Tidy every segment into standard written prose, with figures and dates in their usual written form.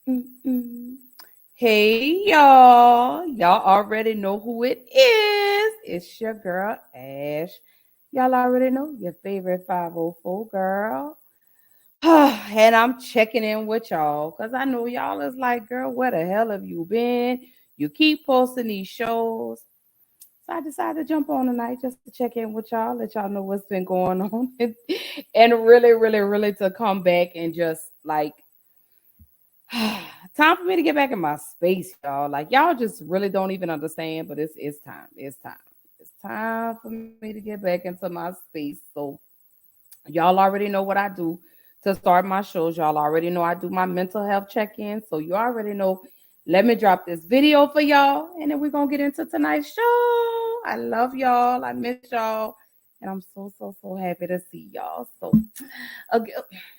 Mm-mm. Hey y'all. Y'all already know who it is. It's your girl Ash. Y'all already know your favorite 504 girl. And I'm checking in with y'all because I know y'all is like, girl, where the hell have you been? You keep posting these shows. So I decided to jump on tonight just to check in with y'all, let y'all know what's been going on, and really, really, really to come back and just like time for me to get back in my space, y'all. Like y'all just really don't even understand, but it's time. It's time. It's time for me to get back into my space. So y'all already know what I do to start my shows. Y'all already know I do my mental health check-in. So you already know. Let me drop this video for y'all, and then we're gonna get into tonight's show. I love y'all. I miss y'all. And I'm so happy to see y'all. So okay,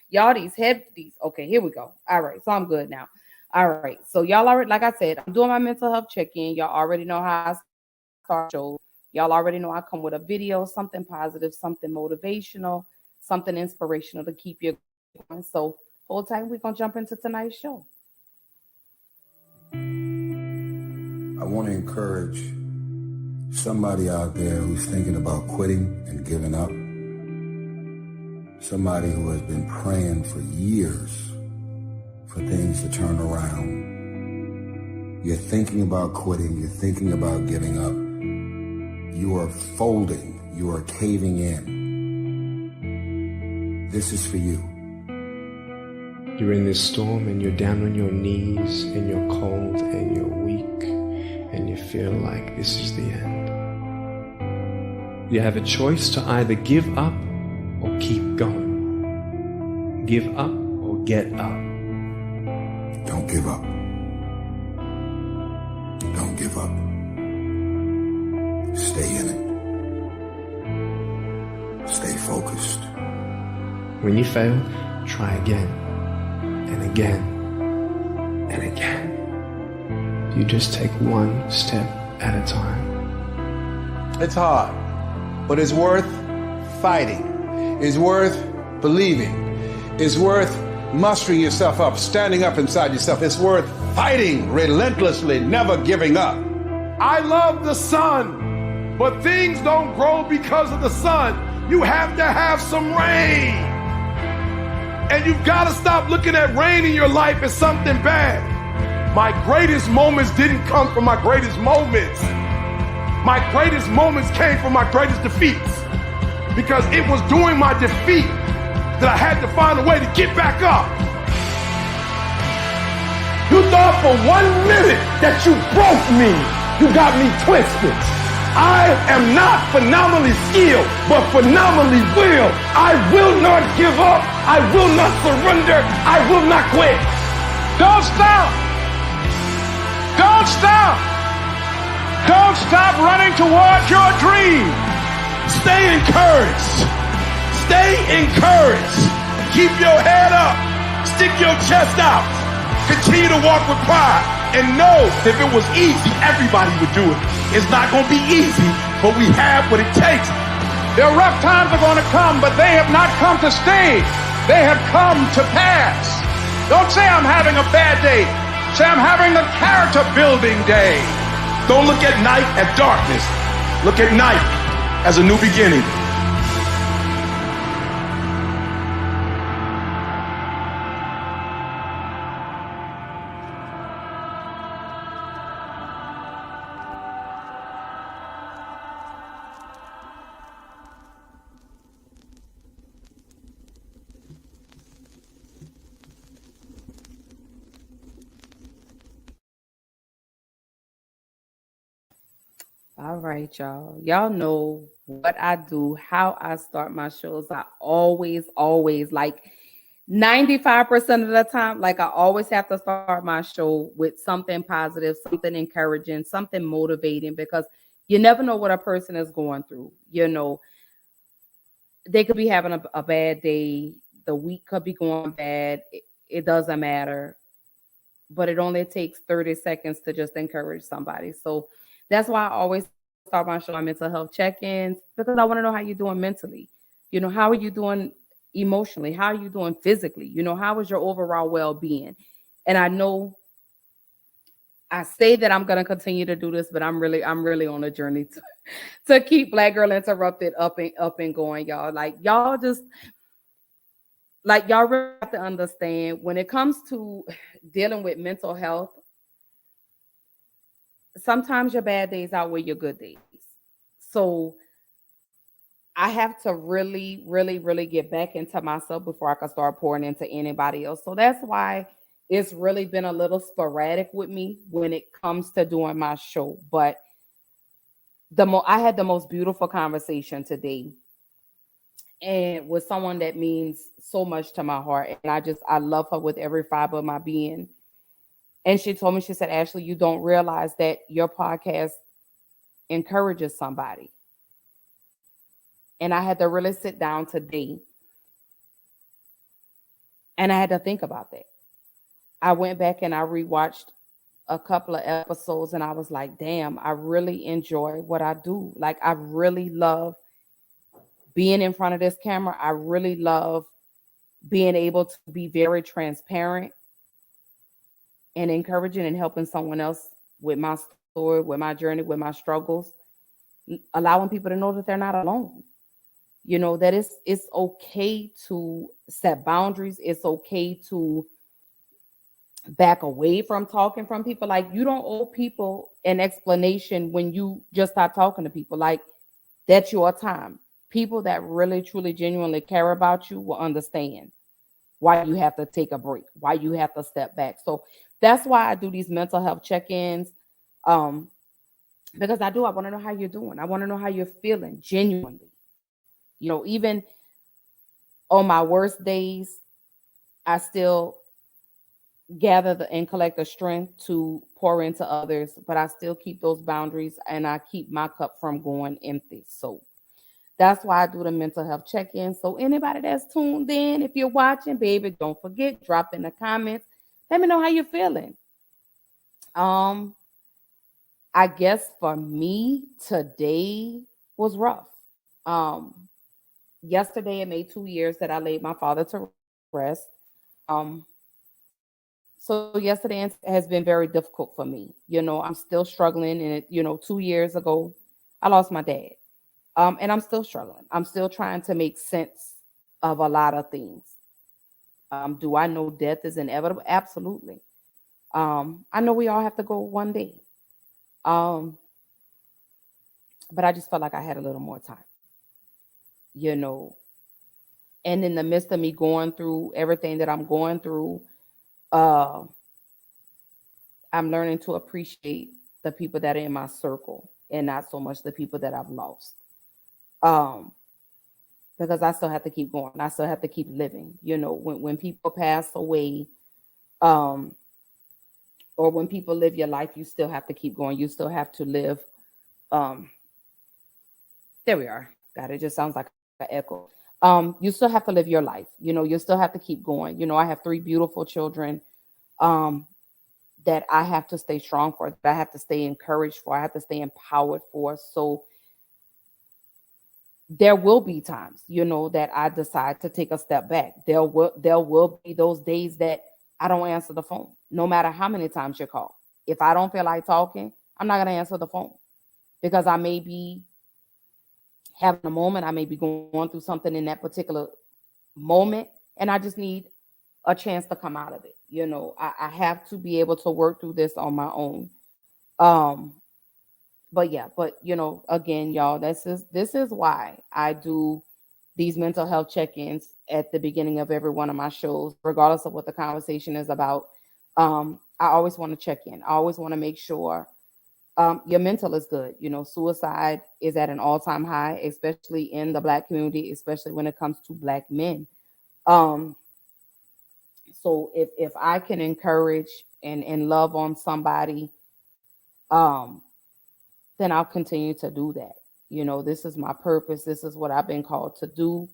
y'all, these. Okay, here we go. All right, so I'm good now. All right, so y'all already, like I said, I'm doing my mental health check-in. Y'all already know how I start my show. Y'all already know I come with a video, something positive, something motivational, something inspirational to keep you going. So hold tight, we're gonna jump into tonight's show. I want to encourage somebody out there who's thinking about quitting and giving up. Somebody who has been praying for years for things to turn around. You're thinking about quitting. You're thinking about giving up. You are folding. You are caving in. This is for you. You're in this storm and you're down on your knees and you're cold and you're weak and you feel like this is the end. You have a choice to either give up or keep going. Give up or get up. Don't give up. Don't give up. Stay in it. Stay focused. When you fail, try again and again and again. You just take one step at a time. It's hard, but it's worth fighting. It's worth believing. It's worth mustering yourself up, standing up inside yourself. It's worth fighting relentlessly, never giving up. I love the sun, but things don't grow because of the sun. You have to have some rain. And you've got to stop looking at rain in your life as something bad. My greatest moments didn't come from my greatest moments. My greatest moments came from my greatest defeats. Because it was during my defeat that I had to find a way to get back up. You thought for 1 minute that you broke me. You got me twisted. I am not phenomenally skilled, but phenomenally willed. I will not give up. I will not surrender. I will not quit. Don't stop. Don't stop. Don't stop running towards your dream. Stay encouraged. Stay encouraged. Keep your head up. Stick your chest out. Continue to walk with pride. And know if it was easy, everybody would do it. It's not going to be easy, but we have what it takes. Their rough times are going to come, but they have not come to stay. They have come to pass. Don't say I'm having a bad day. Say I'm having a character building day. Don't look at night as darkness. Look at night as a new beginning. All right, y'all. Y'all know what I do, how I start my shows. I always like 95% of the time, like I always have to start my show with something positive, something encouraging, something motivating, because you never know what a person is going through. You know, they could be having a bad day, the week could be going bad. It doesn't matter, but it only takes 30 seconds to just encourage somebody. So that's why I always start my show on mental health check-ins, because I want to know how you're doing mentally. You know, how are you doing emotionally? How are you doing physically? You know, how is your overall well-being? And I know I say that I'm going to continue to do this, but I'm really on a journey to keep Black Girl Interrupted up and going, y'all. Like y'all really have to understand when it comes to dealing with mental health, sometimes your bad days outweigh your good days. So I have to really get back into myself before I can start pouring into anybody else. So that's why it's really been a little sporadic with me when it comes to doing my show. But I had the most beautiful conversation today, and with someone that means so much to my heart. And I love her with every fiber of my being. And she told me, she said, Ashley, you don't realize that your podcast encourages somebody. And I had to really sit down today and I had to think about that. I went back and I rewatched a couple of episodes and I was like, damn, I really enjoy what I do. Like, I really love being in front of this camera. I really love being able to be very transparent and encouraging and helping someone else with my story, with my journey, with my struggles, allowing people to know that they're not alone. You know, that it's okay to set boundaries. It's okay to back away from talking from people. Like, you don't owe people an explanation when you just start talking to people. Like, that's your time. People that really, truly, genuinely care about you will understand why you have to take a break, why you have to step back. So that's why I do these mental health check-ins. Because I want to know how you're doing. I want to know how you're feeling genuinely. You know, even on my worst days, I still gather and collect the strength to pour into others, but I still keep those boundaries and I keep my cup from going empty. So that's why I do the mental health check-in. So anybody that's tuned in, if you're watching, baby, don't forget, drop in the comments. Let me know how you're feeling. I guess for me, today was rough. Yesterday it made 2 years that I laid my father to rest. So yesterday has been very difficult for me. You know, I'm still struggling. And 2 years ago, I lost my dad. And I'm still struggling. I'm still trying to make sense of a lot of things. Do I know death is inevitable? Absolutely. I know we all have to go one day. But I just felt like I had a little more time, you know. And in the midst of me going through everything that I'm going through, I'm learning to appreciate the people that are in my circle and not so much the people that I've lost. Because I still have to keep going. I still have to keep living. You know, when people pass away, or when people live your life, you still have to keep going. You still have to live. There we are. God, it just sounds like an echo. You still have to live your life. You know, you still have to keep going. You know, I have 3 beautiful children that I have to stay strong for, that I have to stay encouraged for, I have to stay empowered for. So there will be times, you know, that I decide to take a step back. There will be those days that I don't answer the phone, no matter how many times you call. If I don't feel like talking, I'm not going to answer the phone because I may be having a moment. I may be going through something in that particular moment, and I just need a chance to come out of it. You know, I have to be able to work through this on my own. But you know, again, y'all, this is why I do these mental health check-ins at the beginning of every one of my shows, regardless of what the conversation is about. I always want to check in. I always want to make sure your mental is good. You know, suicide is at an all-time high, especially in the Black community, especially when it comes to Black men. So if I can encourage and love on somebody, then I'll continue to do that. You know, this is my purpose. This is what I've been called to do.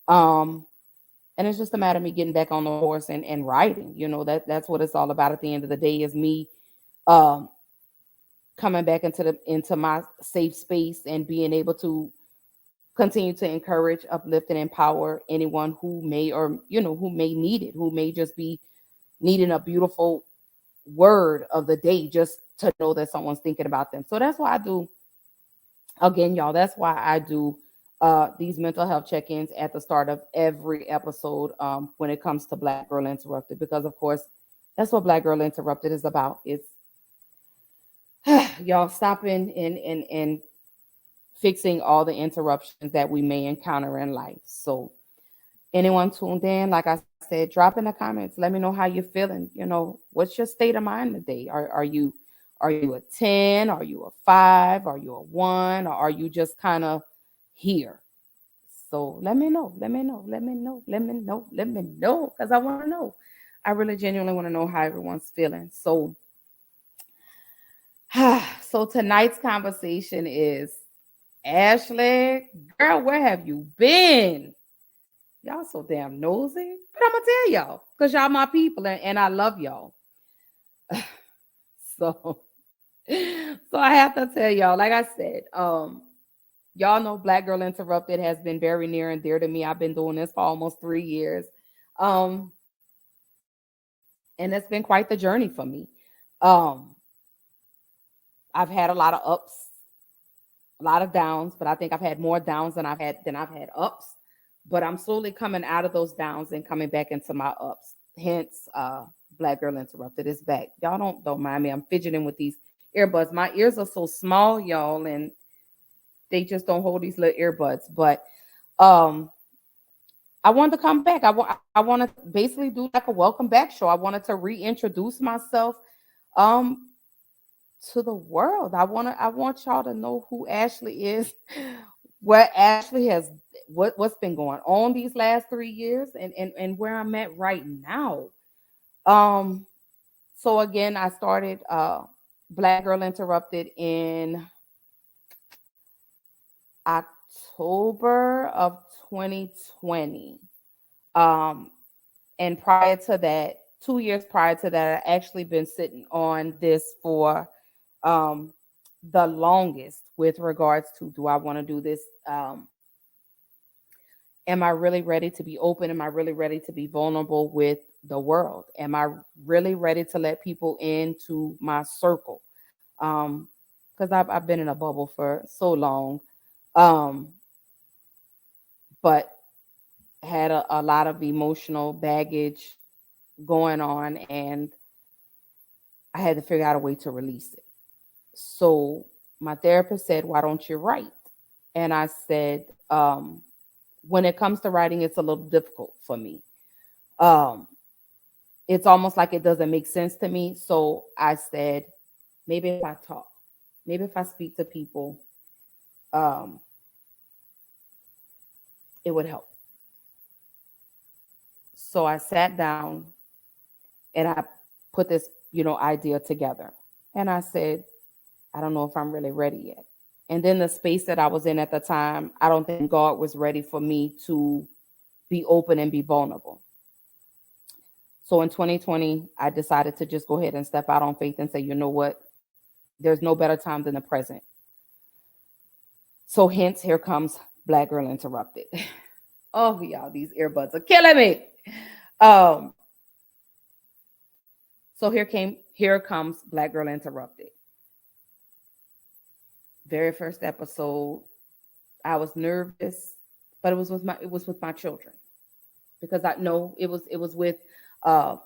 And it's just a matter of me getting back on the horse and riding. You know, that's what it's all about at the end of the day, is me coming back into my safe space and being able to continue to encourage, uplift, and empower anyone who may, or, you know, who may need it, who may just be needing a beautiful word of the day just to know that someone's thinking about them. So that's why I do, again, y'all, that's why I do these mental health check-ins at the start of every episode when it comes to Black Girl Interrupted, because of course that's what Black Girl Interrupted is about. It's y'all stopping and fixing all the interruptions that we may encounter in life. So anyone tuned in, like I said, drop in the comments. Let me know how you're feeling. You know, what's your state of mind today? Are you a 10? Are you a 5? Are you a 1? Or are you just kind of here? So let me know. Let me know. Let me know. Let me know. Let me know. Because I want to know. I really genuinely want to know how everyone's feeling. So, so tonight's conversation is, Ashley, girl, where have you been? Y'all so damn nosy. But I'm going to tell y'all, because y'all my people and I love y'all. So I have to tell y'all, like I said, y'all know Black Girl Interrupted has been very near and dear to me. I've been doing this for almost 3 years. And it's been quite the journey for me. I've had a lot of ups, a lot of downs, but I think I've had more downs than I've had ups. But I'm slowly coming out of those downs and coming back into my ups. Hence, Black Girl Interrupted is back. Y'all don't mind me. I'm fidgeting with these earbuds. My ears are so small, y'all, and they just don't hold these little earbuds. But I wanted to come back. I want to basically do like a welcome back show. I wanted to reintroduce myself to the world. I want y'all to know who Ashley is, where Ashley has, what's been going on these last 3 years, and where I'm at right now. So again, I started Black Girl Interrupted in October of 2020. And prior to that, 2 years prior to that, I actually been sitting on this for the longest with regards to, do I want to do this? Am I really ready to be open? Am I really ready to be vulnerable with the world? Am I really ready to let people into my circle? Because I've been in a bubble for so long, but had a lot of emotional baggage going on, and I had to figure out a way to release it. So my therapist said, why don't you write? And I said, when it comes to writing, it's a little difficult for me. It's almost like it doesn't make sense to me. So I said, maybe if I talk, maybe if I speak to people, it would help. So I sat down and I put this, idea together. And I said, I don't know if I'm really ready yet. And then the space that I was in at the time, I don't think God was ready for me to be open and be vulnerable. So in 2020, I decided to just go ahead and step out on faith and say, you know what? There's no better time than the present. So hence, here comes Black Girl Interrupted. Oh, y'all, these earbuds are killing me. So here comes Black Girl Interrupted. Very first episode, I was nervous, but it was with my children, because I know it was with a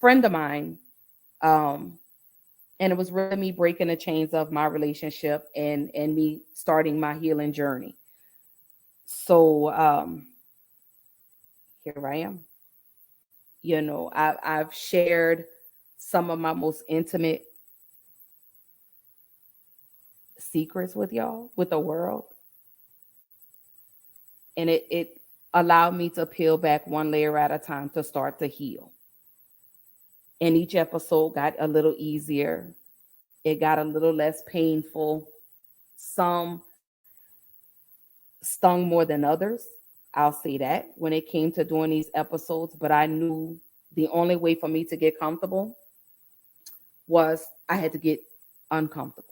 friend of mine, and it was really me breaking the chains of my relationship and me starting my healing journey. So here I am. I've shared some of my most intimate secrets with y'all, with the world. And it allowed me to peel back one layer at a time to start to heal. And each episode got a little easier. It got a little less painful. Some stung more than others. I'll say that when it came to doing these episodes, but I knew the only way for me to get comfortable was I had to get uncomfortable.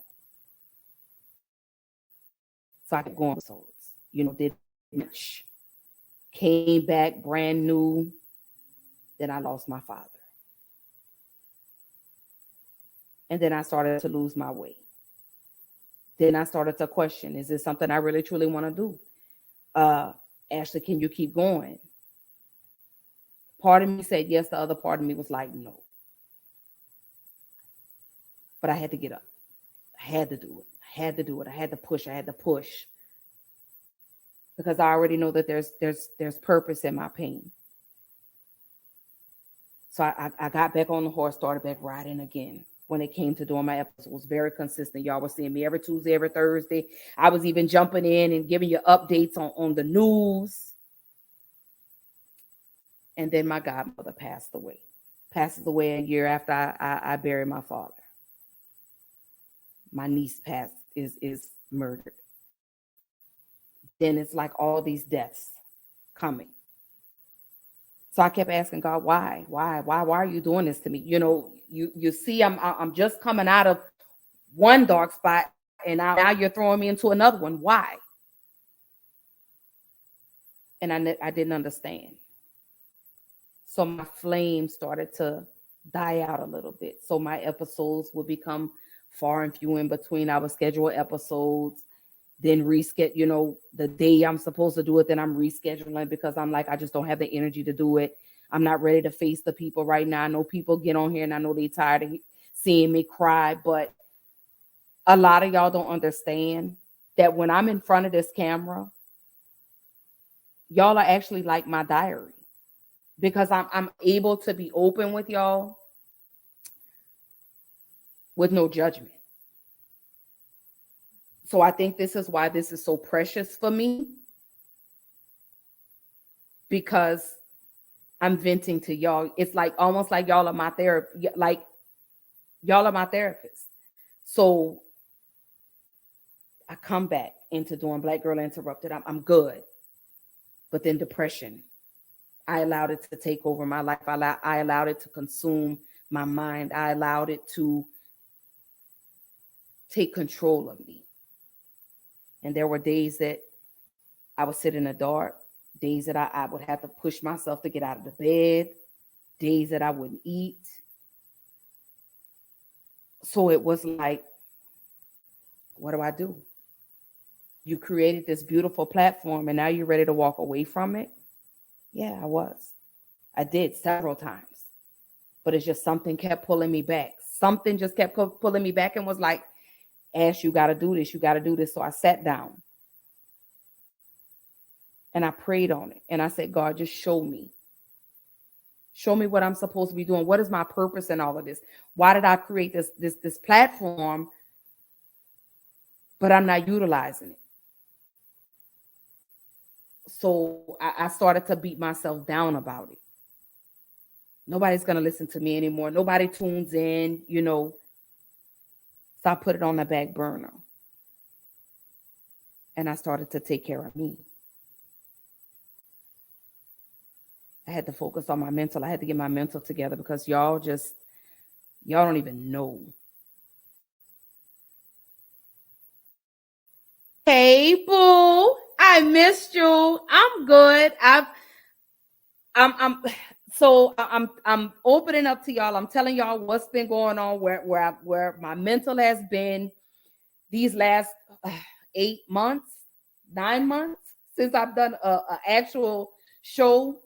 So I could go on episodes, did much, came back brand new. Then I lost my father. And then I started to lose my way. Then I started to question, is this something I really truly want to do? Ashley, can you keep going? Part of me said yes. The other part of me was like, no. But I had to get up. I had to do it. I had to do it. I had to push. I had to push. Because I already know that there's purpose in my pain. So I got back on the horse, started back riding again. When it came to doing my episodes, very consistent. Y'all were seeing me every Tuesday, every Thursday. I was even jumping in and giving you updates on the news. And then my godmother passes away a year after I buried my father. My niece is murdered. Then it's like all these deaths coming. So I kept asking God, why are you doing this to me? You know, you see, I'm just coming out of one dark spot, and now you're throwing me into another one. Why? And I didn't understand. So my flame started to die out a little bit. So my episodes would become far and few in between. I would schedule episodes, then reschedule, you know, the day I'm supposed to do it, then I'm rescheduling because I'm like, I just don't have the energy to do it. I'm not ready to face the people right now. I know people get on here and I know they're tired of seeing me cry, but a lot of y'all don't understand that when I'm in front of this camera, y'all are actually like my diary, because I'm able to be open with y'all with no judgment. So I think this is why this is so precious for me, because I'm venting to y'all. It's like almost like y'all are my therapist, like y'all are my therapist. So I come back into doing Black Girl Interrupted. I'm good. But then depression, I allowed it to take over my life. I allowed it to consume my mind. I allowed it to take control of me. And there were days that I would sit in the dark, days that I would have to push myself to get out of the bed, days that I wouldn't eat. So it was like, what do I do? You created this beautiful platform and now you're ready to walk away from it? Yeah, I was. I did several times. But it's just something kept pulling me back. Something just kept pulling me back and was like, Ash, you got to do this. You got to do this. So I sat down and I prayed on it. And I said, God, just show me. Show me what I'm supposed to be doing. What is my purpose in all of this? Why did I create this platform, but I'm not utilizing it? So I started to beat myself down about it. Nobody's going to listen to me anymore. Nobody tunes in, you know. So I put it on the back burner. And I started to take care of me. I had to focus on my mental. I had to get my mental together because y'all don't even know. Hey, boo. I missed you. I'm good. I'm opening up to y'all. I'm telling y'all what's been going on, where my mental has been these last 8 months, 9 months since I've done a actual show.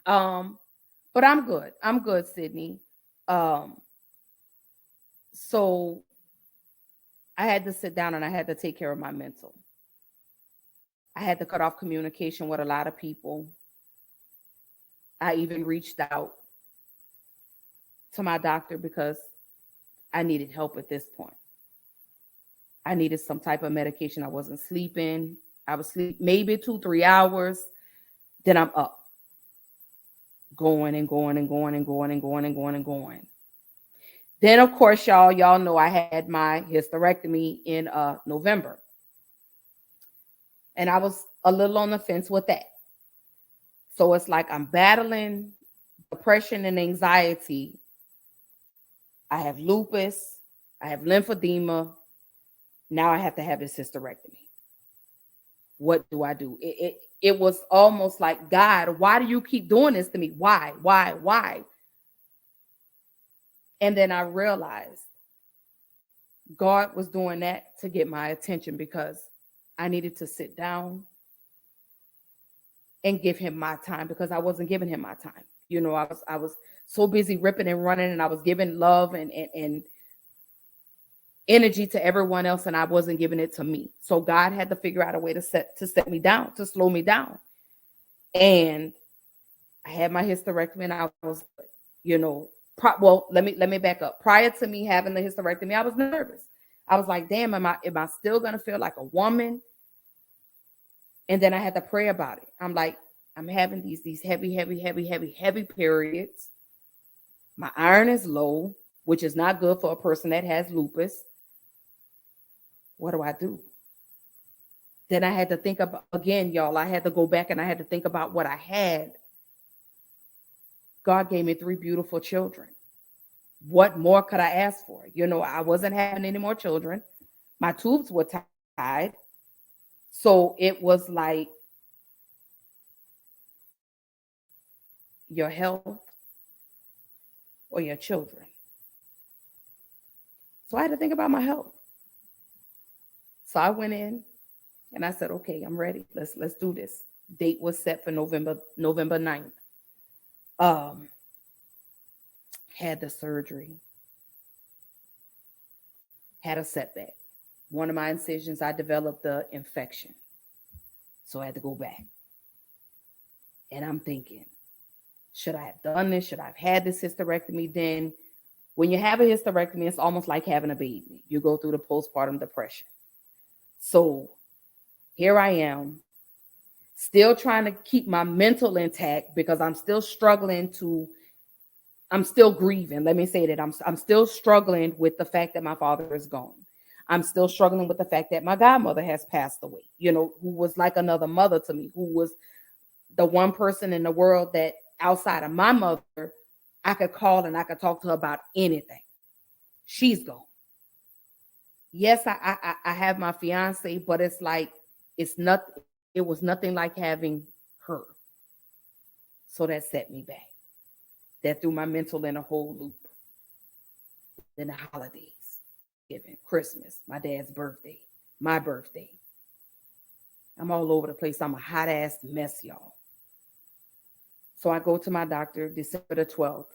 But I'm good. I'm good, Sydney. So I had to sit down and I had to take care of my mental. I had to cut off communication with a lot of people. I even reached out to my doctor because I needed help at this point. I needed some type of medication. I wasn't sleeping. I would sleep maybe 2-3 hours. Then I'm up. Going and going and going and going and going and going and going. Then, of course, y'all know I had my hysterectomy in November. And I was a little on the fence with that. So it's like I'm battling depression and anxiety. I have lupus. I have lymphedema. Now I have to have this hysterectomy. What do I do? It was almost like, God, why do you keep doing this to me? Why? And then I realized God was doing that to get my attention because I needed to sit down and give him my time because I wasn't giving him my time. You know, I was so busy ripping and running, and I was giving love and energy to everyone else, and I wasn't giving it to me. So God had to figure out a way to set me down, to slow me down. And I had my hysterectomy, and I was, you know, well, let me back up. Prior to me having the hysterectomy, I was nervous. I was like, damn, am I still gonna feel like a woman? And then I had to pray about it. I'm like, I'm having these heavy periods. My iron is low, which is not good for a person that has lupus. What do I do? Then I had to think about, again, y'all, I had to go back and I had to think about what I had. God gave me 3 beautiful children. What more could I ask for? You know, I wasn't having any more children. My tubes were tied. So it was like your health or your children. So I had to think about my health. So I went in and I said, okay, I'm ready. Let's do this. Date was set for November 9th. Had the surgery. Had a setback. One of my incisions, I developed the infection. So I had to go back. And I'm thinking, should I have done this? Should I have had this hysterectomy? Then when you have a hysterectomy, it's almost like having a baby. You go through the postpartum depression. So here I am, still trying to keep my mental intact because I'm still grieving. Let me say that I'm still struggling with the fact that my father is gone. I'm still struggling with the fact that my godmother has passed away, you know, who was like another mother to me, who was the one person in the world that outside of my mother, I could call and I could talk to her about anything. She's gone. Yes, I have my fiance, but it's like, it was nothing like having her. So that set me back. That threw my mental in a whole loop. Then the holidays, Christmas, my dad's birthday, my birthday. I'm all over the place. I'm a hot ass mess, y'all. So I go to my doctor December the 12th,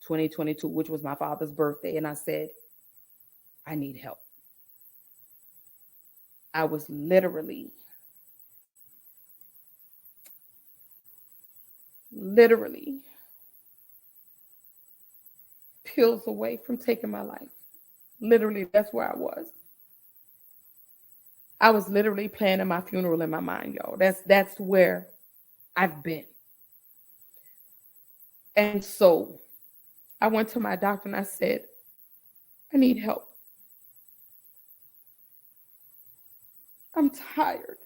2022, which was my father's birthday. And I said, I need help. I was literally pills away from taking my life. Literally, that's where I was. I was literally planning my funeral in my mind, y'all. That's where I've been. And so I went to my doctor and I said, I need help. I'm tired.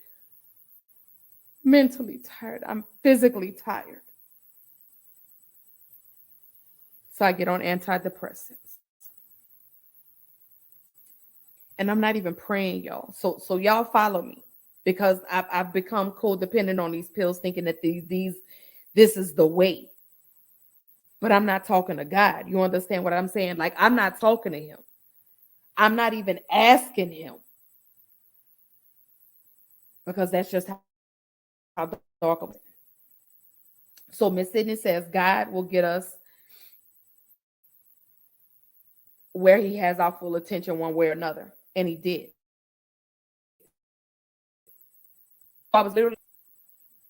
Mentally tired. I'm physically tired. So I get on antidepressants. And I'm not even praying, y'all. So y'all follow me, because I've become codependent on these pills, thinking that this is the way. But I'm not talking to God. You understand what I'm saying? Like, I'm not talking to him. I'm not even asking him. Because that's just how dark I'm. So Miss Sydney says God will get us where he has our full attention one way or another. And he did. I was literally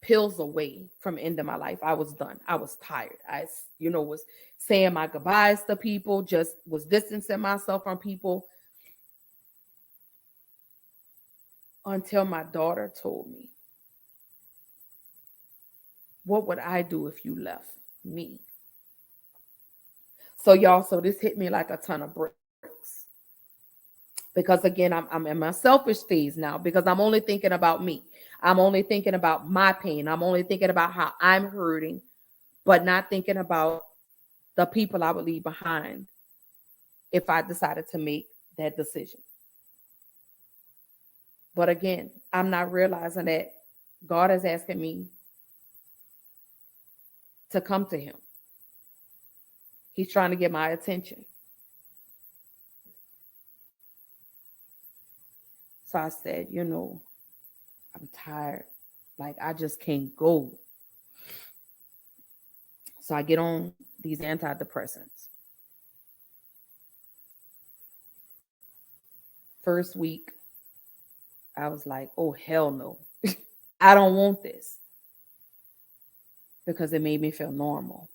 pills away from ending my life. I was done. I was tired. I, was saying my goodbyes to people, just was distancing myself from people, until my daughter told me, what would I do if you left me? So y'all, so this hit me like a ton of bricks. Because again, I'm in my selfish phase now, because I'm only thinking about me. I'm only thinking about my pain. I'm only thinking about how I'm hurting, but not thinking about the people I would leave behind if I decided to make that decision. But again, I'm not realizing that God is asking me to come to him. He's trying to get my attention. So I said, I'm tired. Like, I just can't go. So I get on these antidepressants. First week, I was like, oh, hell no. I don't want this. Because it made me feel normal.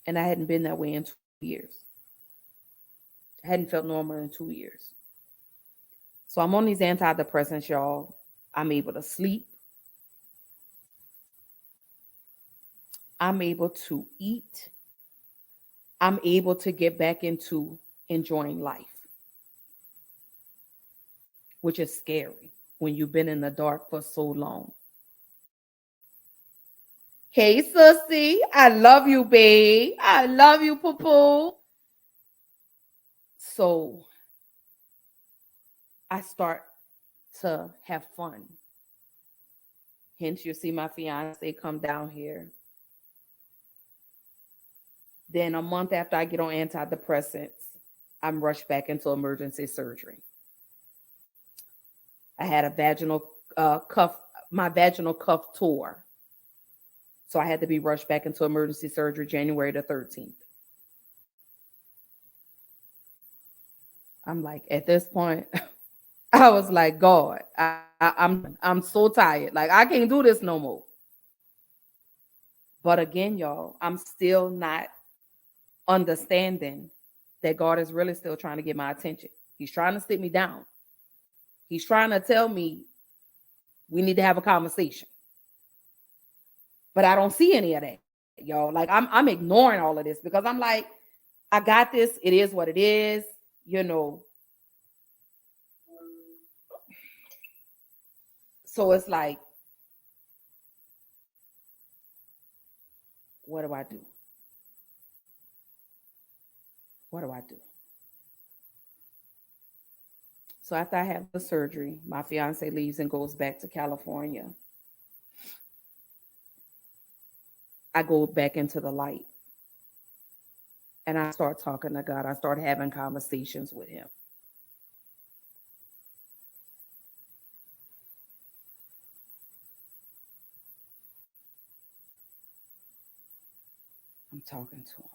And I hadn't been that way in 2 years. I hadn't felt normal in 2 years. So I'm on these antidepressants, y'all. I'm able to sleep. I'm able to eat. I'm able to get back into enjoying life, which is scary when you've been in the dark for so long. Hey, Susie, I love you, babe. I love you, poo-poo. So I start to have fun. Hence, you see my fiance come down here. Then a month after I get on antidepressants, I'm rushed back into emergency surgery. I had a vaginal cuff, my vaginal cuff tore. So I had to be rushed back into emergency surgery January the 13th. I'm like, at this point, I was like, God, I'm so tired. Like, I can't do this no more. But again, y'all, I'm still not understanding that God is really still trying to get my attention. He's trying to sit me down. He's trying to tell me we need to have a conversation. But I don't see any of that, y'all. Like, I'm ignoring all of this because I'm like, I got this. It is what it is, So it's like, what do I do? What do I do? So after I have the surgery, my fiance leaves and goes back to California. I go back into the light. And I start talking to God. I start having conversations with him. I'm talking to him.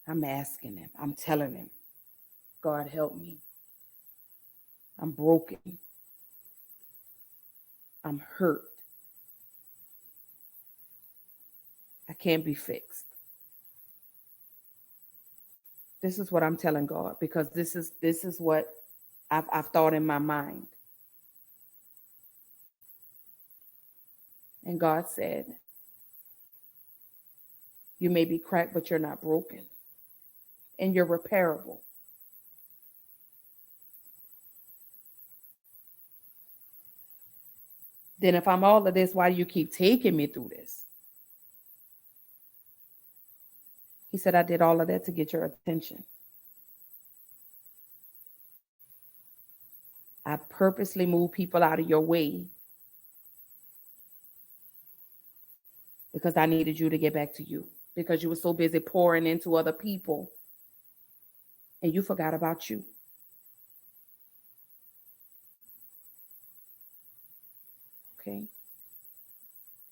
I'm asking him. I'm telling him, God, help me. I'm broken. I'm hurt. I can't be fixed. This is what I'm telling God, because this is what I've thought in my mind. And God said, you may be cracked, but you're not broken. And you're repairable. Then if I'm all of this, why do you keep taking me through this? He said, I did all of that to get your attention. I purposely moved people out of your way because I needed you to get back to you, because you were so busy pouring into other people and you forgot about you. Okay.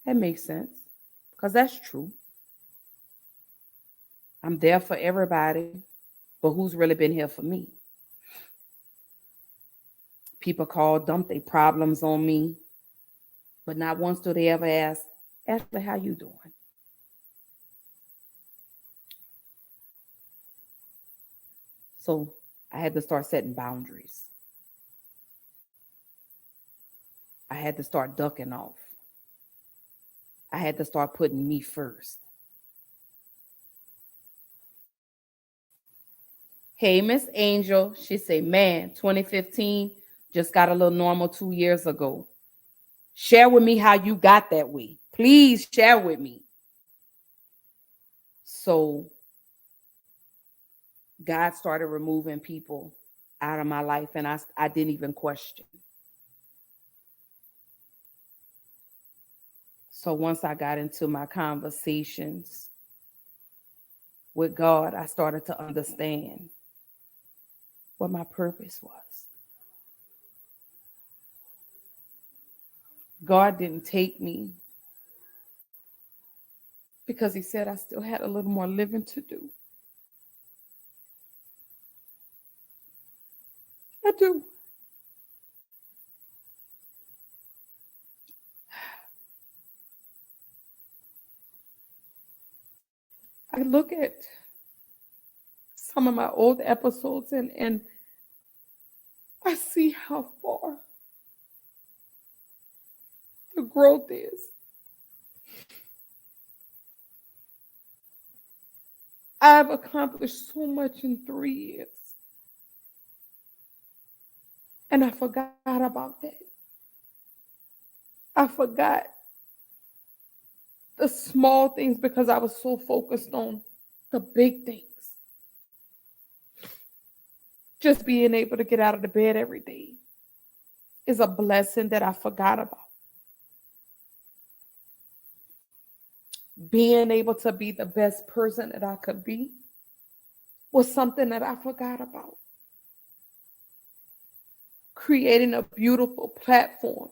That makes sense, because that's true. I'm there for everybody, but who's really been here for me? People call, dump their problems on me, but not once do they ever ask, Ashley, how you doing? So I had to start setting boundaries. I had to start ducking off. I had to start putting me first. Hey, Miss Angel, she say, man, 2015 just got a little normal 2 years ago. Share with me how you got that way. Please share with me. So God started removing people out of my life, and I didn't even question. So once I got into my conversations with God, I started to understand what my purpose was. God didn't take me because he said I still had a little more living to do. I do. I look at some of my old episodes and I see how far the growth is. I've accomplished so much in 3 years. And I forgot about that. I forgot the small things because I was so focused on the big things. Just being able to get out of the bed every day is a blessing that I forgot about. Being able to be the best person that I could be was something that I forgot about. Creating a beautiful platform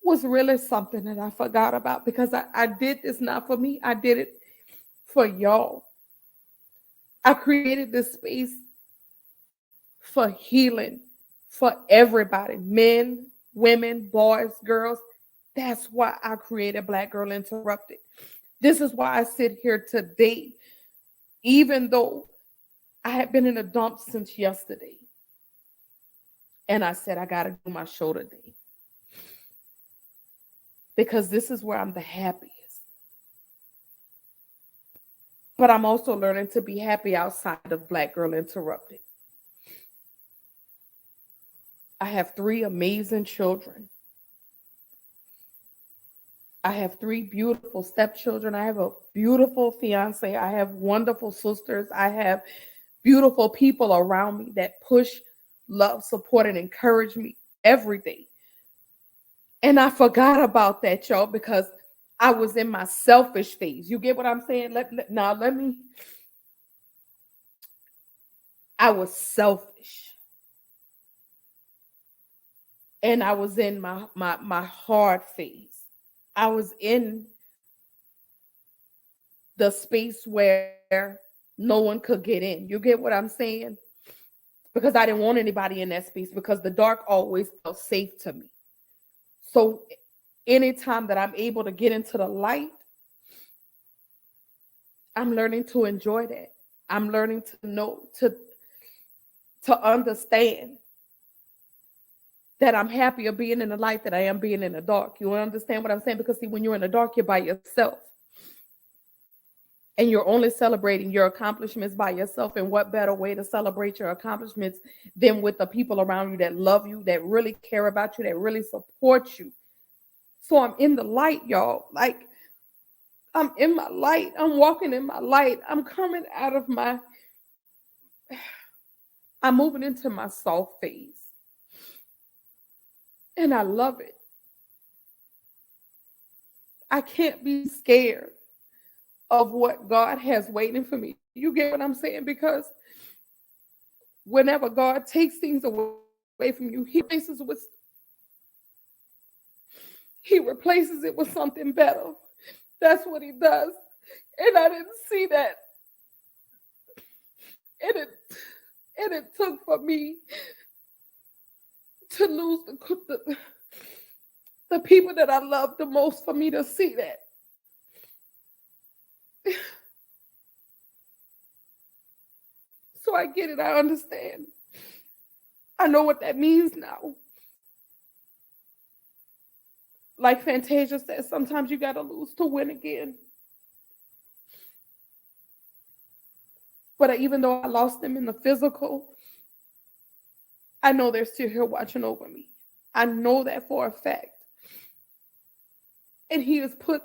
was really something that I forgot about because I did this not for me. I did it for y'all. I created this space for healing for everybody, men, women, boys, girls. That's why I created Black Girl Interrupted. This is why I sit here today, even though I had been in a dump since yesterday. And I said, I got to do my show today. Because this is where I'm the happiest. But I'm also learning to be happy outside of Black Girl Interrupted. I have 3 amazing children. I have 3 beautiful stepchildren. I have a beautiful fiance. I have wonderful sisters. I have beautiful people around me that push, love, support, and encourage me every day. And I forgot about that, y'all, because I was in my selfish phase. You get what I'm saying? I was selfish. And I was in my hard phase. I was in the space where no one could get in. You get what I'm saying? Because I didn't want anybody in that space because the dark always felt safe to me. So anytime that I'm able to get into the light, I'm learning to enjoy that. I'm learning to know, to understand that I'm happier being in the light than I am being in the dark. You understand what I'm saying? Because see, when you're in the dark, you're by yourself. And you're only celebrating your accomplishments by yourself. And what better way to celebrate your accomplishments than with the people around you that love you, that really care about you, that really support you. So I'm in the light, y'all. Like, I'm in my light. I'm walking in my light. I'm coming out of I'm moving into my soft phase. And I love it. I can't be scared of what God has waiting for me. You get what I'm saying? Because whenever God takes things away from you, he replaces it with something better. That's what he does. And I didn't see that. And it took for me to lose the people that I love the most for me to see that. So I get it. I understand. I know what that means now. Like Fantasia says, sometimes you got to lose to win again. But even though I lost them in the physical, I know they're still here watching over me. I know that for a fact. And he has put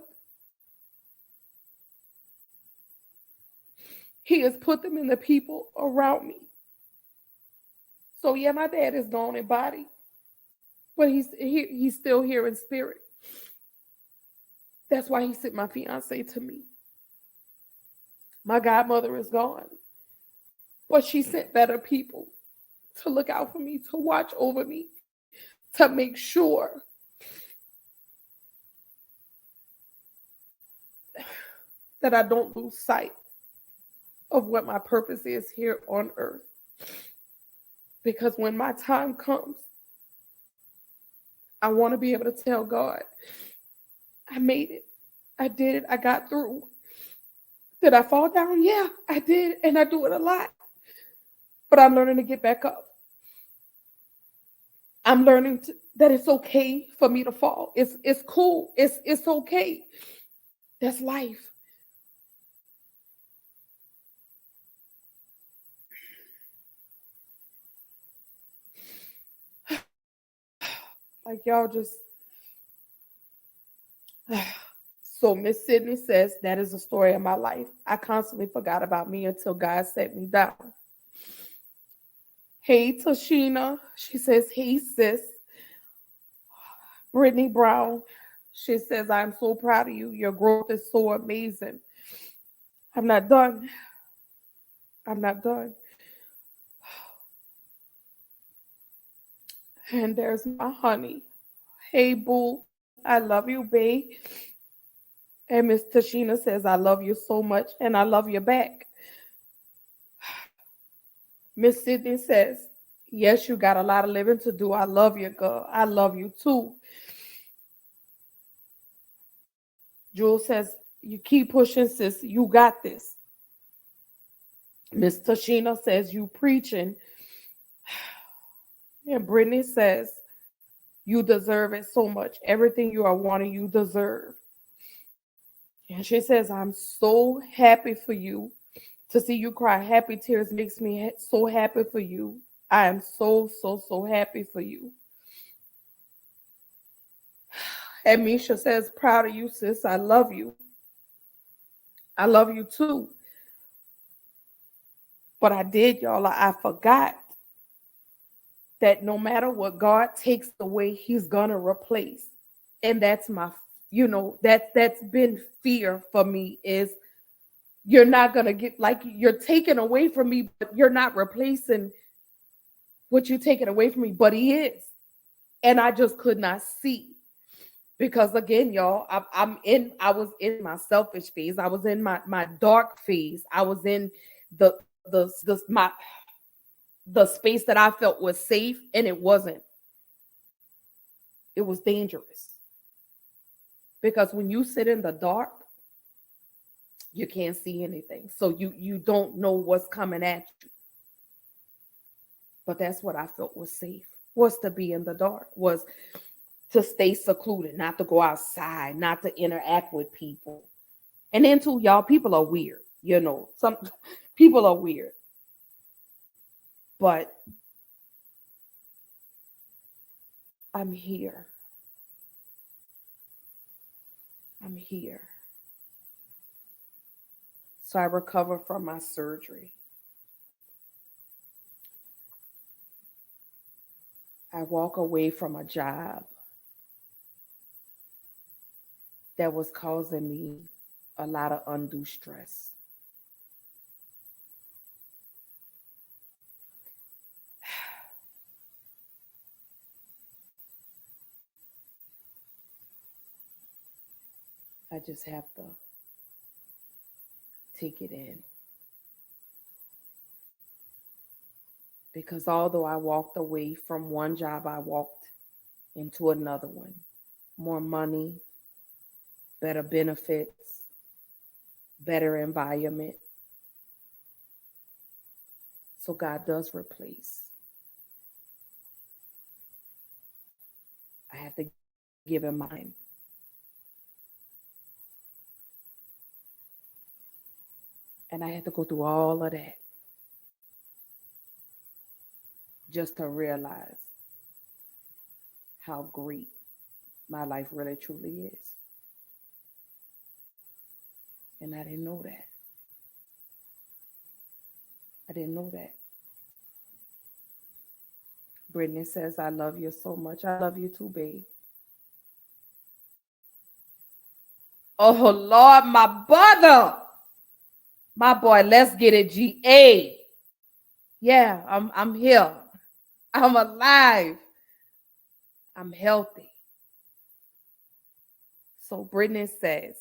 them in the people around me. So yeah, my dad is gone in body, but he's still here in spirit. That's why he sent my fiance to me. My godmother is gone, but she sent better people to look out for me, to watch over me, to make sure that I don't lose sight of what my purpose is here on earth. Because when my time comes, I want to be able to tell God, I made it. I did it. I got through. Did I fall down? Yeah, I did. And I do it a lot. But I'm learning to get back up. I'm learning that it's okay for me to fall. It's cool. It's okay. That's life. Like y'all just. So Miss Sydney says, that is the story of my life. I constantly forgot about me until God set me down. Hey, Tashina. She says, hey, sis. Brittany Brown. She says, I'm so proud of you. Your growth is so amazing. I'm not done. I'm not done. And there's my honey. Hey, boo. I love you, babe. And Miss Tashina says, I love you so much, and I love you back. Miss Sydney says, yes, you got a lot of living to do. I love you, girl. I love you too. Jules says, you keep pushing, sis. You got this. Miss Tashina says, you preaching. And Brittany says, you deserve it so much. Everything you are wanting, you deserve. And she says, I'm so happy for you. To see you cry happy tears makes me so happy for you. I am so happy for you. And Misha says, proud of you, sis. I love you. I love you too. But I did, y'all. I forgot that no matter what God takes away, he's going to replace. And that's my, that's been fear for me is you're not going to get, like, you're taking away from me, but you're not replacing what you're taking away from me, but he is. And I just could not see. Because again, y'all, I was in my selfish phase. I was in my dark phase. I was in the space that I felt was safe, and it wasn't. It was dangerous. Because when you sit in the dark, you can't see anything. So you don't know what's coming at you. But that's what I felt was safe, was to be in the dark, was to stay secluded, not to go outside, not to interact with people. And then too, y'all, people are weird. Some people are weird. But I'm here. I'm here. So I recover from my surgery. I walk away from a job that was causing me a lot of undue stress. I just have to take it in. Because although I walked away from one job, I walked into another one. More money, better benefits, better environment. So God does replace. I have to give him mine. And I had to go through all of that just to realize how great my life really truly is. And I didn't know that. I didn't know that. Brittany says, I love you so much. I love you too, babe. Oh, Lord, my brother. My boy, let's get it, GA. Yeah, I'm here. I'm alive. I'm healthy. So Brittany says,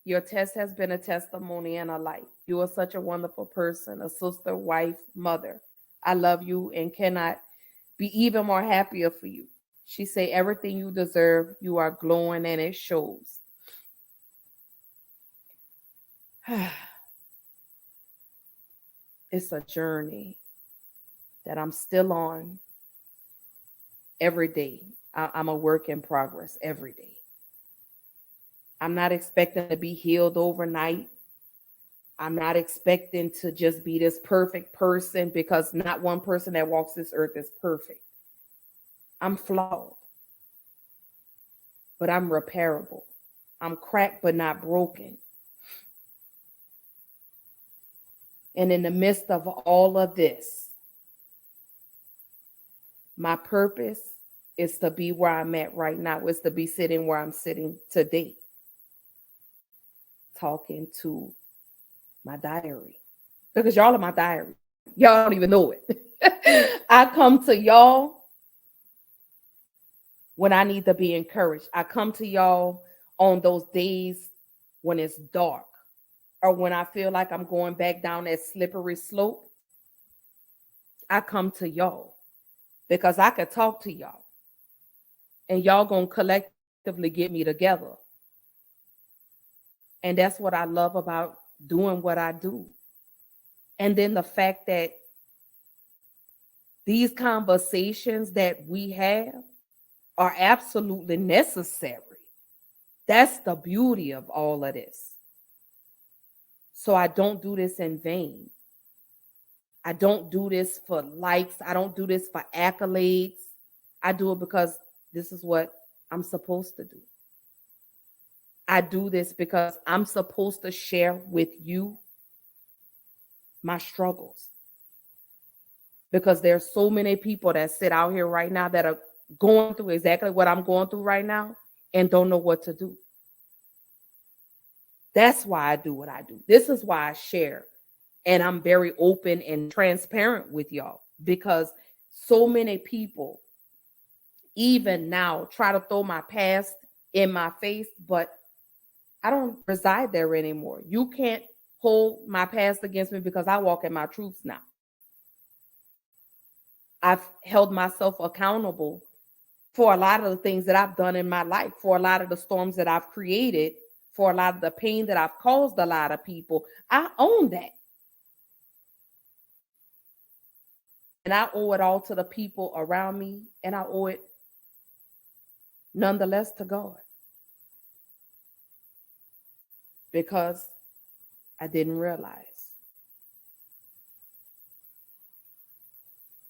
your test has been a testimony and a light. You are such a wonderful person, a sister, wife, mother. I love you and cannot be even more happier for you. She say everything you deserve, you are glowing and it shows. It's a journey that I'm still on every day. I'm a work in progress every day. I'm not expecting to be healed overnight. I'm not expecting to just be this perfect person, because not one person that walks this earth is perfect. I'm flawed, but I'm repairable. I'm cracked, but not broken. And in the midst of all of this, my purpose is to be where I'm at right now, is to be sitting where I'm sitting today, talking to my diary, because y'all are my diary. Y'all don't even know it. I come to y'all when I need to be encouraged. I come to y'all on those days when it's dark, or when I feel like I'm going back down that slippery slope. I come to y'all because I could talk to y'all and y'all gonna collectively get me together. And that's what I love about doing what I do. And then the fact that these conversations that we have are absolutely necessary. That's the beauty of all of this. So I don't do this in vain. I don't do this for likes. I don't do this for accolades. I do it because this is what I'm supposed to do. I do this because I'm supposed to share with you my struggles. Because there's so many people that sit out here right now that are going through exactly what I'm going through right now and don't know what to do. That's why I do what I do. This is why I share. And I'm very open and transparent with y'all, because so many people, even now, try to throw my past in my face, but I don't reside there anymore. You can't hold my past against me because I walk in my truths now. I've held myself accountable for a lot of the things that I've done in my life, for a lot of the storms that I've created, for a lot of the pain that I've caused a lot of people. I own that. And I owe it all to the people around me, and I owe it nonetheless to God. Because I didn't realize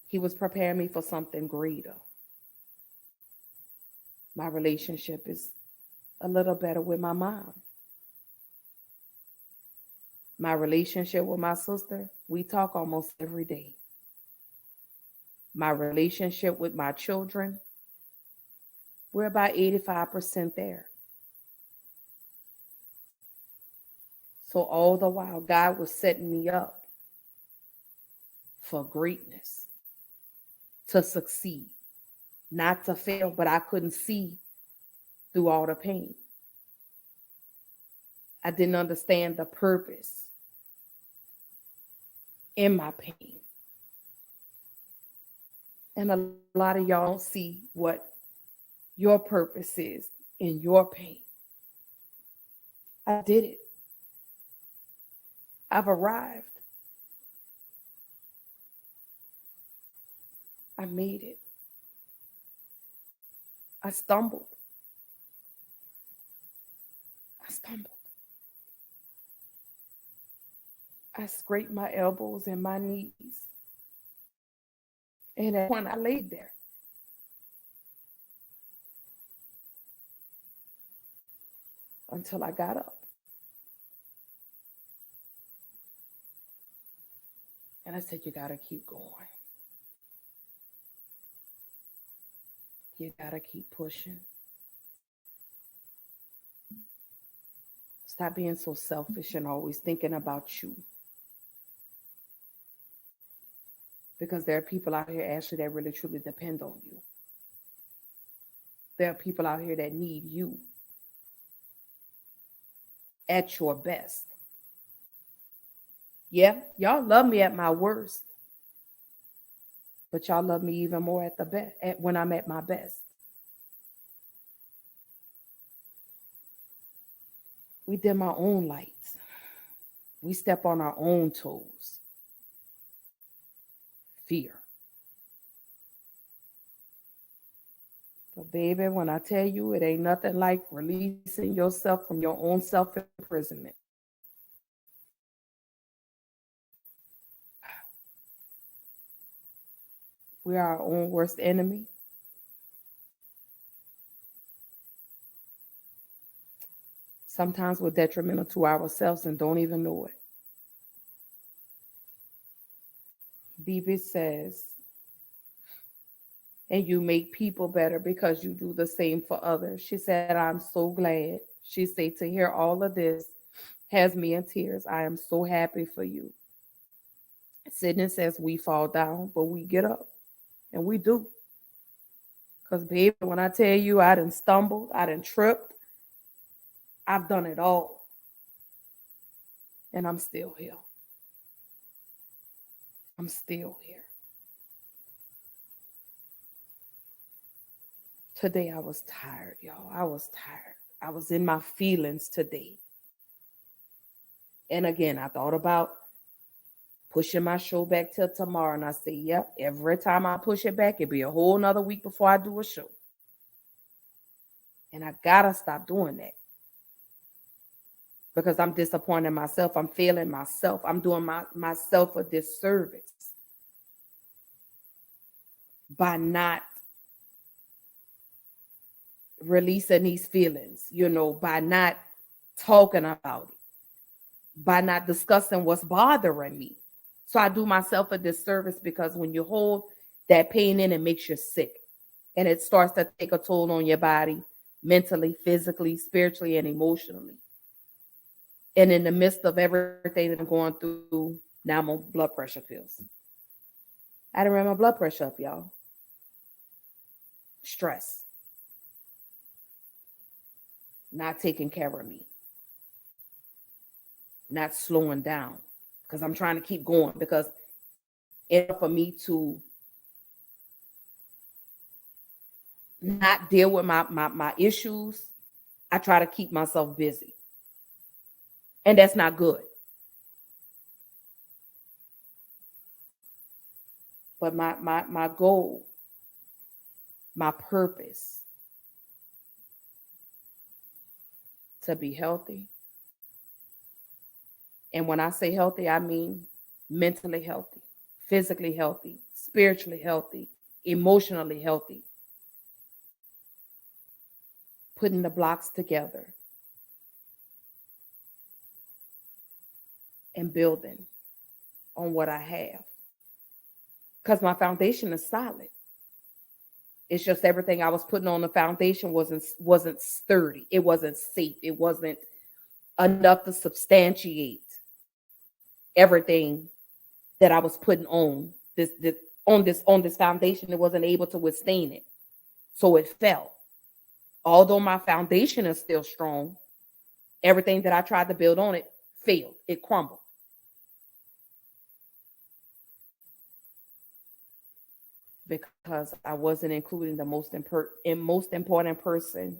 He was preparing me for something greater. My relationship is a little better with my mom. My relationship with my sister, we talk almost every day. My relationship with my children, we're about 85% there. So all the while, God was setting me up for greatness, to succeed, not to fail, but I couldn't see through all the pain. I didn't understand the purpose in my pain. And a lot of y'all don't see what your purpose is in your pain. I did it. I've arrived. I made it. I stumbled. I scraped my elbows and my knees. And at one, I laid there. Until I got up. And I said, you got to keep going. You got to keep pushing. Stop being so selfish and always thinking about you. Because there are people out here, Ashley, that really truly depend on you. There are people out here that need you at your best. Yeah, y'all love me at my worst, but y'all love me even more at the best, when I'm at my best. We dim our own lights. We step on our own toes. Fear. But baby, when I tell you, it ain't nothing like releasing yourself from your own self-imprisonment. We are our own worst enemy. Sometimes we're detrimental to ourselves and don't even know it. Bibi says, and you make people better because you do the same for others. She said, I'm so glad. She said, to hear all of this has me in tears. I am so happy for you. Sydney says, we fall down, but we get up. And we do. Because, baby, when I tell you I done stumbled, I done tripped, I've done it all. And I'm still here. I'm still here. Today I was tired, y'all. I was tired. I was in my feelings today. And again, I thought about pushing my show back till tomorrow. And I say, yep, every time I push it back, it'll be a whole nother week before I do a show. And I gotta stop doing that. Because I'm disappointing myself. I'm failing myself. I'm doing myself a disservice by not releasing these feelings, by not talking about it, by not discussing what's bothering me. So I do myself a disservice, because when you hold that pain in, it makes you sick. And it starts to take a toll on your body, mentally, physically, spiritually, and emotionally. And in the midst of everything that I'm going through, now I'm on blood pressure pills. I didn't run my blood pressure up, y'all. Stress. Not taking care of me. Not slowing down. Because I'm trying to keep going. Because in order for me to not deal with my issues, I try to keep myself busy. And that's not good. But my goal, my purpose, to be healthy. And when I say healthy, I mean mentally healthy, physically healthy, spiritually healthy, emotionally healthy. Putting the blocks together and building on what I have. Because my foundation is solid. It's just everything I was putting on the foundation wasn't sturdy. It wasn't safe. It wasn't enough to substantiate everything that I was putting on this foundation. It wasn't able to withstand it. So it fell. Although my foundation is still strong, everything that I tried to build on it failed. It crumbled. Because I wasn't including the most important person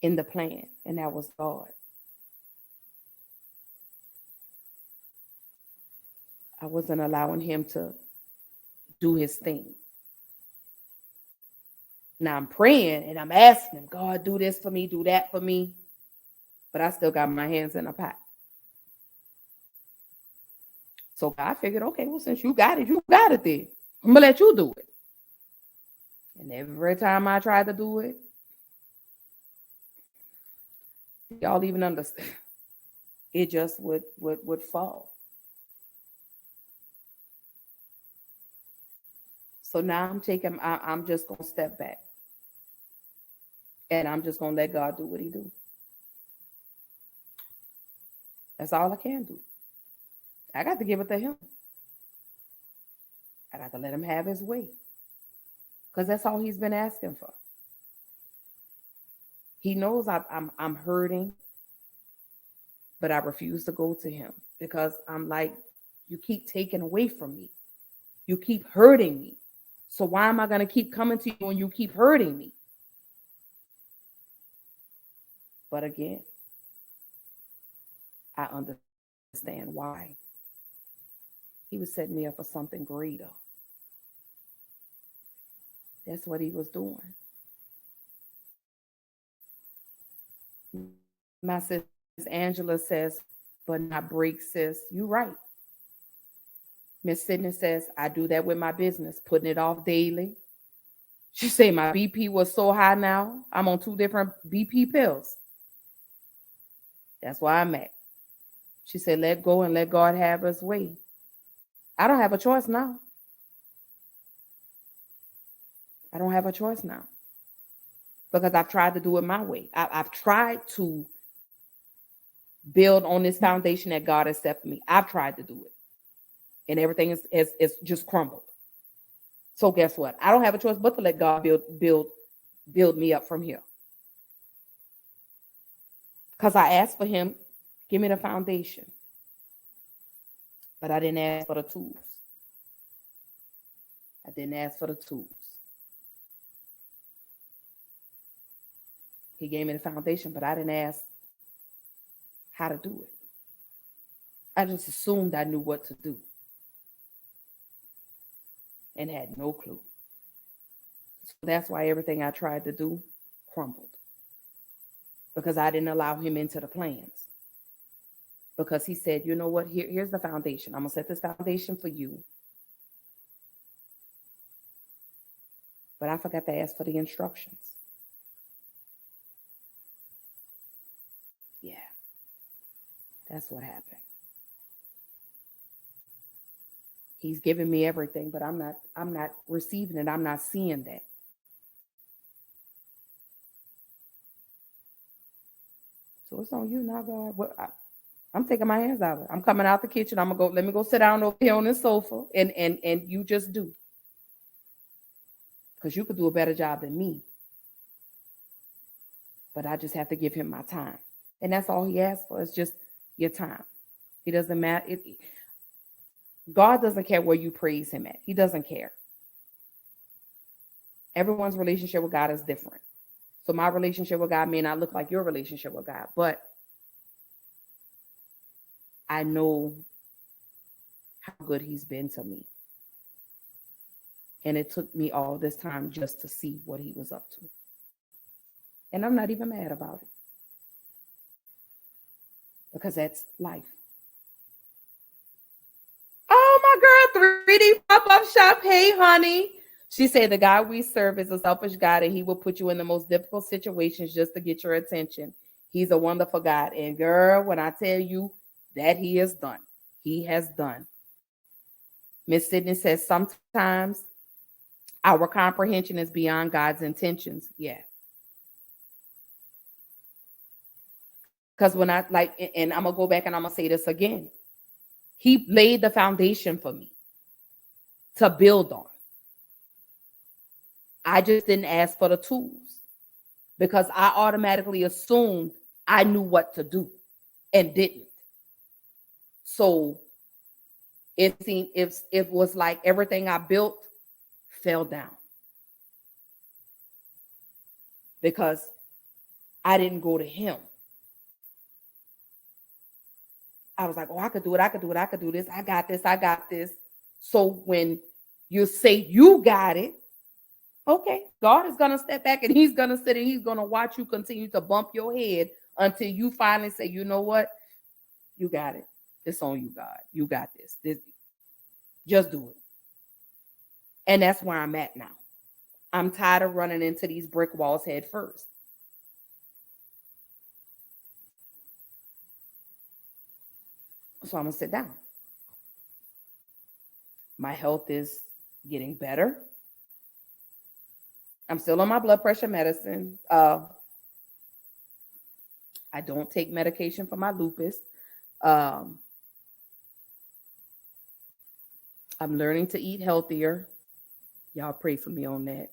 in the plan, and that was God. I wasn't allowing him to do his thing. Now I'm praying and I'm asking him, God, do this for me, do that for me. But I still got my hands in a pot. So God figured, okay, well, since you got it then. I'm going to let you do it. And every time I tried to do it, y'all even understand, it just would fall. So now I'm just going to step back. And I'm just going to let God do what he do. That's all I can do. I got to give it to him. I got to let him have his way. Because that's all he's been asking for. He knows I'm hurting, but I refuse to go to him because I'm like, you keep taking away from me. You keep hurting me. So why am I going to keep coming to you when you keep hurting me? But again, I understand why. He was setting me up for something greater. That's what he was doing. My sis Angela says, but not break, sis. You're right. Miss Sydney says, I do that with my business, putting it off daily. She say my BP was so high now. I'm on 2 different BP pills. That's why I'm at. She said, let go and let God have his way. I don't have a choice now. I don't have a choice now. Because I've tried to do it my way. I've tried to build on this foundation that God has set for me. I've tried to do it. And everything is just crumbled. So guess what? I don't have a choice but to let God build me up from here. Because I asked for him, give me the foundation. But I didn't ask for the tools. I didn't ask for the tools. He gave me the foundation, but I didn't ask how to do it. I just assumed I knew what to do and had no clue. So that's why everything I tried to do crumbled. Because I didn't allow him into the plans. Because he said, you know what, here's the foundation. I'm going to set this foundation for you. But I forgot to ask for the instructions. Yeah, that's what happened. He's giving me everything, but I'm not receiving it. I'm not seeing that. So it's on you now, God. Well, I'm taking my hands out of it. I'm coming out the kitchen. Let me go sit down over here on this sofa and you just do. Because you could do a better job than me. But I just have to give him my time. And that's all he asks for is just your time. He doesn't matter. God doesn't care where you praise him at. He doesn't care. Everyone's relationship with God is different. So my relationship with God may not look like your relationship with God, but I know how good he's been to me. And it took me all this time just to see what he was up to. And I'm not even mad about it. Because that's life. Oh, my girl, 3D pop-up shop. Hey, honey. She said the God we serve is a selfish God and he will put you in the most difficult situations just to get your attention. He's a wonderful God. And girl, when I tell you that he has done, he has done. Miss Sydney says sometimes our comprehension is beyond God's intentions. Yeah. Because when I and I'm going to go back and I'm going to say this again. He laid the foundation for me to build on. I just didn't ask for the tools because I automatically assumed I knew what to do and didn't. So it was like everything I built fell down because I didn't go to him. I was like, oh, I could do it. I could do it. I could do this. I got this. I got this. So when you say you got it, okay, God is going to step back and he's going to sit and he's going to watch you continue to bump your head until you finally say, you know what? You got it. It's on you, God. You got this. Just do it. And that's where I'm at now. I'm tired of running into these brick walls head first. So I'm going to sit down. My health is getting better. I'm still on my blood pressure medicine. I don't take medication for my lupus. I'm learning to eat healthier. Y'all pray for me on that.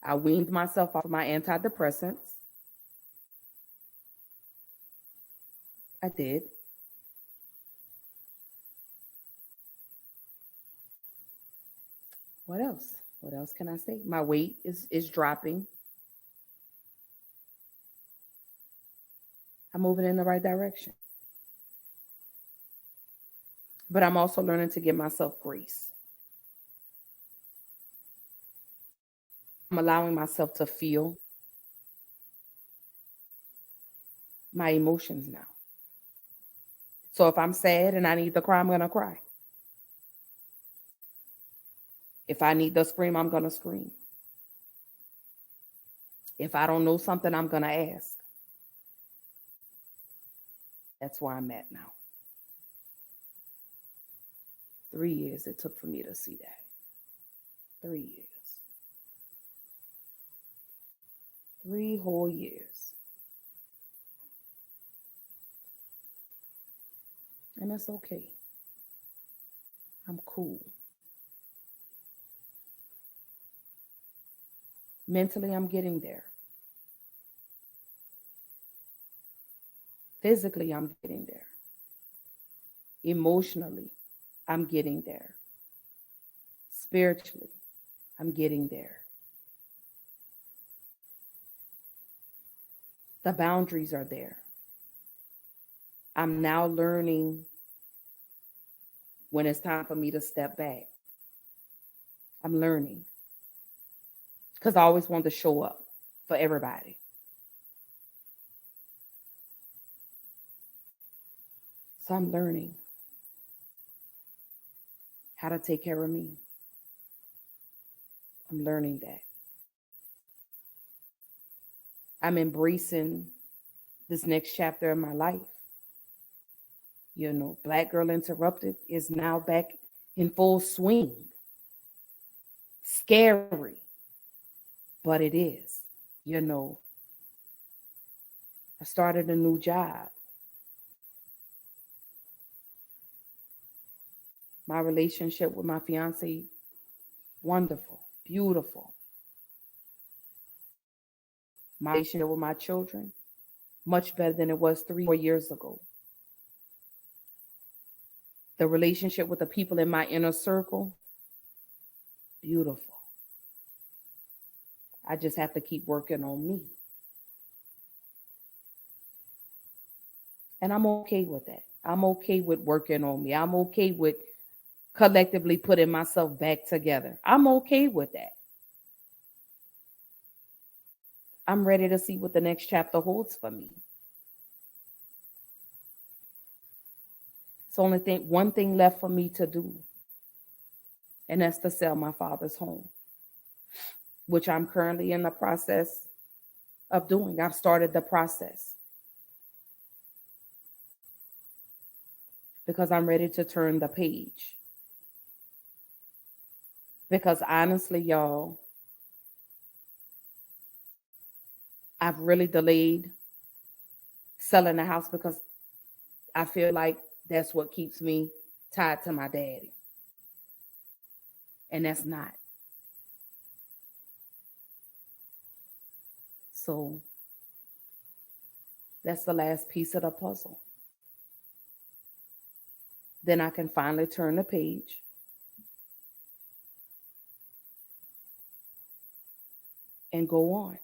I weaned myself off of my antidepressants. I did. What else? What else can I say? My weight is dropping. I'm moving in the right direction. But I'm also learning to give myself grace. I'm allowing myself to feel my emotions now. So if I'm sad and I need to cry, I'm going to cry. If I need to scream, I'm going to scream. If I don't know something, I'm going to ask. That's where I'm at now. 3 years it took for me to see that. 3 years. 3 whole years. And it's okay. I'm cool. Mentally, I'm getting there. Physically, I'm getting there. Emotionally, I'm getting there. Spiritually, I'm getting there. The boundaries are there. I'm now learning when it's time for me to step back. I'm learning. Because I always wanted to show up for everybody. So I'm learning how to take care of me. I'm learning that. I'm embracing this next chapter of my life. You know, Black Girl Interrupted is now back in full swing. Scary, but it is. You know, I started a new job. My relationship with my fiance, wonderful, beautiful. My relationship with my children, much better than it was 3-4 years ago. The relationship with the people in my inner circle, beautiful. I just have to keep working on me. And I'm okay with that. I'm okay with working on me. I'm okay with collectively putting myself back together. I'm okay with that. I'm ready to see what the next chapter holds for me. It's only one thing left for me to do, and that's to sell my father's home, which I'm currently in the process of doing. I've started the process because I'm ready to turn the page. Because honestly, y'all, I've really delayed selling the house because I feel like that's what keeps me tied to my daddy. And that's not. So that's the last piece of the puzzle. Then I can finally turn the page and go on.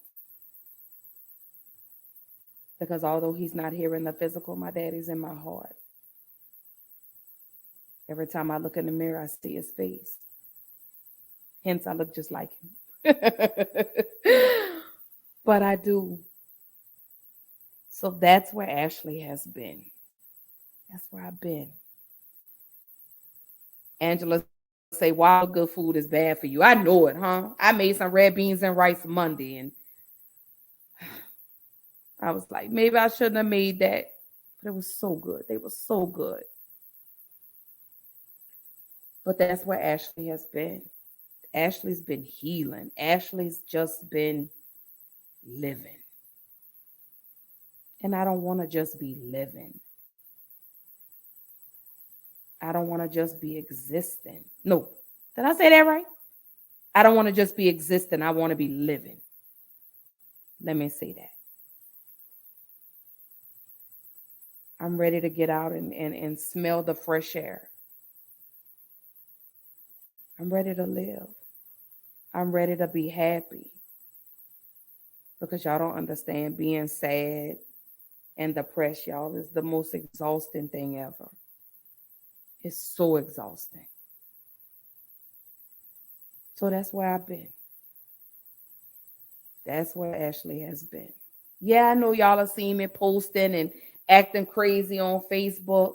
Because although he's not here in the physical, my daddy's in my heart. Every time I look in the mirror, I see his face. Hence, I look just like him. But I do. So that's where Ashley has been. That's where I've been. Angela say, wow, good food is bad for you. I know it, huh? I made some red beans and rice Monday, and I was like, maybe I shouldn't have made that. But it was so good. They were so good. But that's where Ashley has been. Ashley's been healing. Ashley's just been living. And I don't want to just be living. I don't want to just be existing. No. Did I say that right? I don't want to just be existing. I want to be living. Let me say that. I'm ready to get out and smell the fresh air. I'm ready to live. I'm ready to be happy. Because y'all don't understand, being sad and depressed, y'all, is the most exhausting thing ever. It's so exhausting. So that's where I've been. That's where Ashley has been. Yeah, I know y'all have seen me posting and acting crazy on Facebook.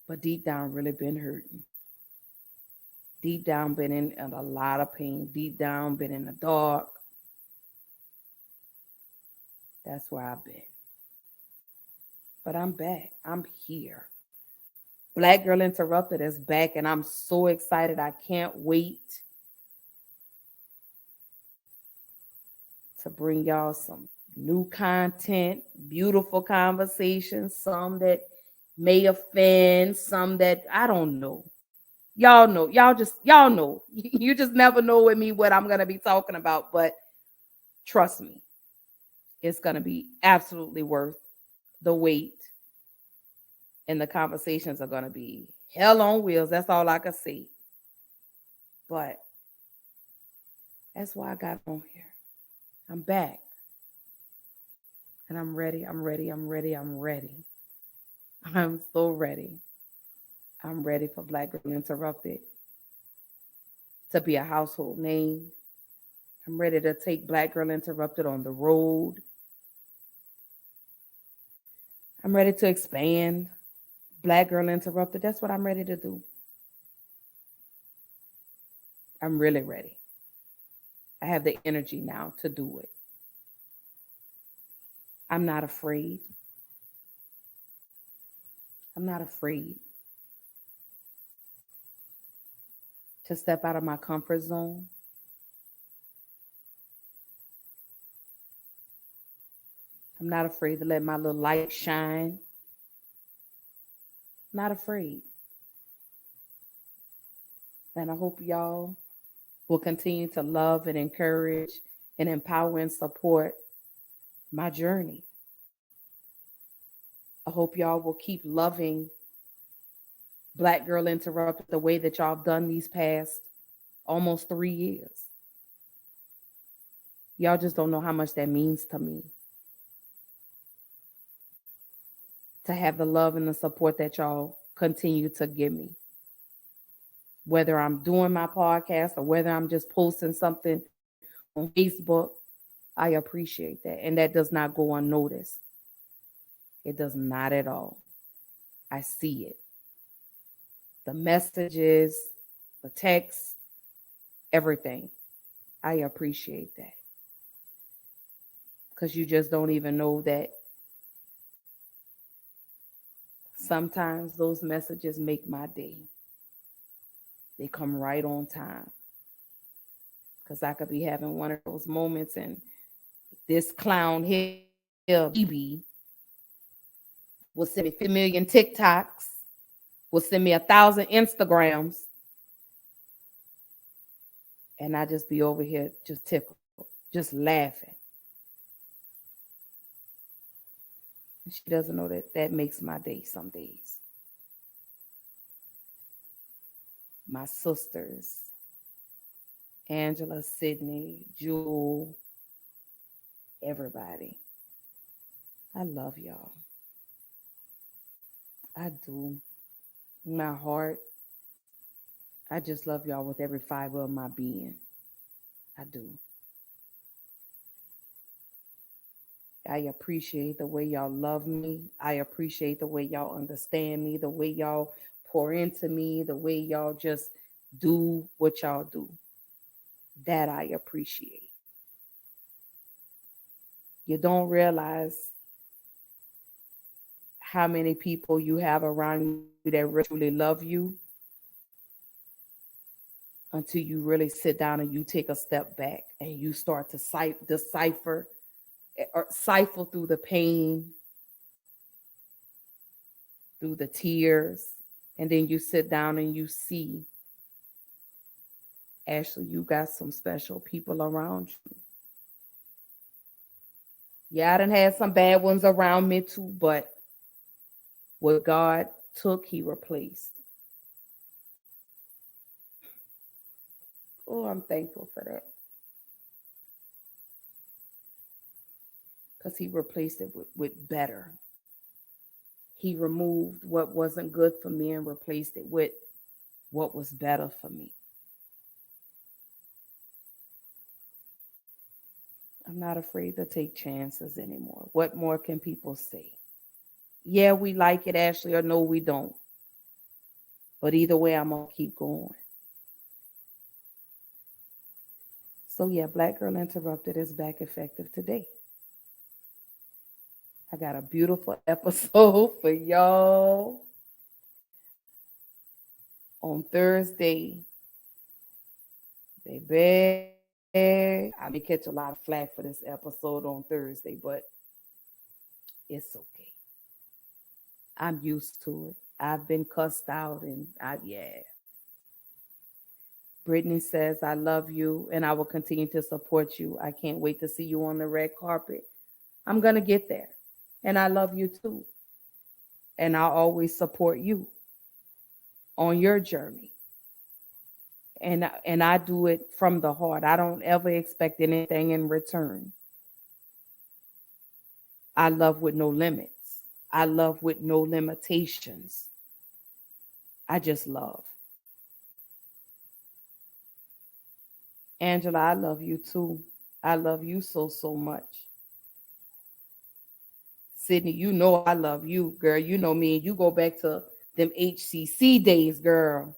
But deep down, really been hurting. Deep down, been in a lot of pain. Deep down, been in the dark. That's where I've been. But I'm back. I'm here. Black Girl Interrupted is back, and I'm so excited. I can't wait to bring y'all some new content, beautiful conversations, some that may offend, some that I don't know. Y'all know. Y'all know. You just never know with me what I'm going to be talking about, but trust me, it's going to be absolutely worth the wait. And the conversations are going to be hell on wheels. That's all I can say. But that's why I got on here. I'm back. And I'm ready. I'm ready. I'm ready. I'm ready. I'm so ready. I'm ready for Black Girl Interrupted to be a household name. I'm ready to take Black Girl Interrupted on the road. I'm ready to expand Black Girl Interrupted. That's what I'm ready to do. I'm really ready. I have the energy now to do it. I'm not afraid. I'm not afraid to step out of my comfort zone. I'm not afraid to let my little light shine. I'm not afraid. And I hope y'all will continue to love and encourage and empower and support my journey. I hope y'all will keep loving Black Girl Interrupted the way that y'all have done these past almost 3 years. Y'all just don't know how much that means to me. To have the love and the support that y'all continue to give me. Whether I'm doing my podcast or whether I'm just posting something on Facebook, I appreciate that. And that does not go unnoticed. It does not at all. I see it. The messages, the text, everything. I appreciate that. Because you just don't even know that sometimes those messages make my day. They come right on time. Because I could be having one of those moments and this clown here, BB, will send me 50 million TikToks, will send me 1,000 Instagrams, and I just be over here just tickled, just laughing. And she doesn't know that that makes my day some days. My sisters, Angela, Sydney, Jewel, everybody. I love y'all. I do. My heart. I just love y'all with every fiber of my being. I do. I appreciate the way y'all love me. I appreciate the way y'all understand me, the way y'all pour into me, the way y'all just do what y'all do. That I appreciate. You don't realize how many people you have around you that really love you until you really sit down and you take a step back and you start to decipher or cipher through the pain through the tears, and then you sit down and you see, Ashley, you got some special people around you. Yeah, I done had some bad ones around me too, but what God took, he replaced. Oh, I'm thankful for that. Because he replaced it with better. He removed what wasn't good for me and replaced it with what was better for me. I'm not afraid to take chances anymore. What more can people say? Yeah, we like it, Ashley, or no, we don't. But either way, I'm going to keep going. So yeah, Black Girl Interrupted is back effective today. I got a beautiful episode for y'all on Thursday. Baby, I may catch a lot of flack for this episode on Thursday, but it's okay. I'm used to it. I've been cussed out and yeah. Brittany says, I love you and I will continue to support you. I can't wait to see you on the red carpet. I'm going to get there. And I love you too. And I'll always support you on your journey. And I do it from the heart. I don't ever expect anything in return. I love with no limits. I love with no limitations. I just love. Angela, I love you too. I love you so much. Sydney, you know I love you, girl. You know me. You go back to them HCC days, girl.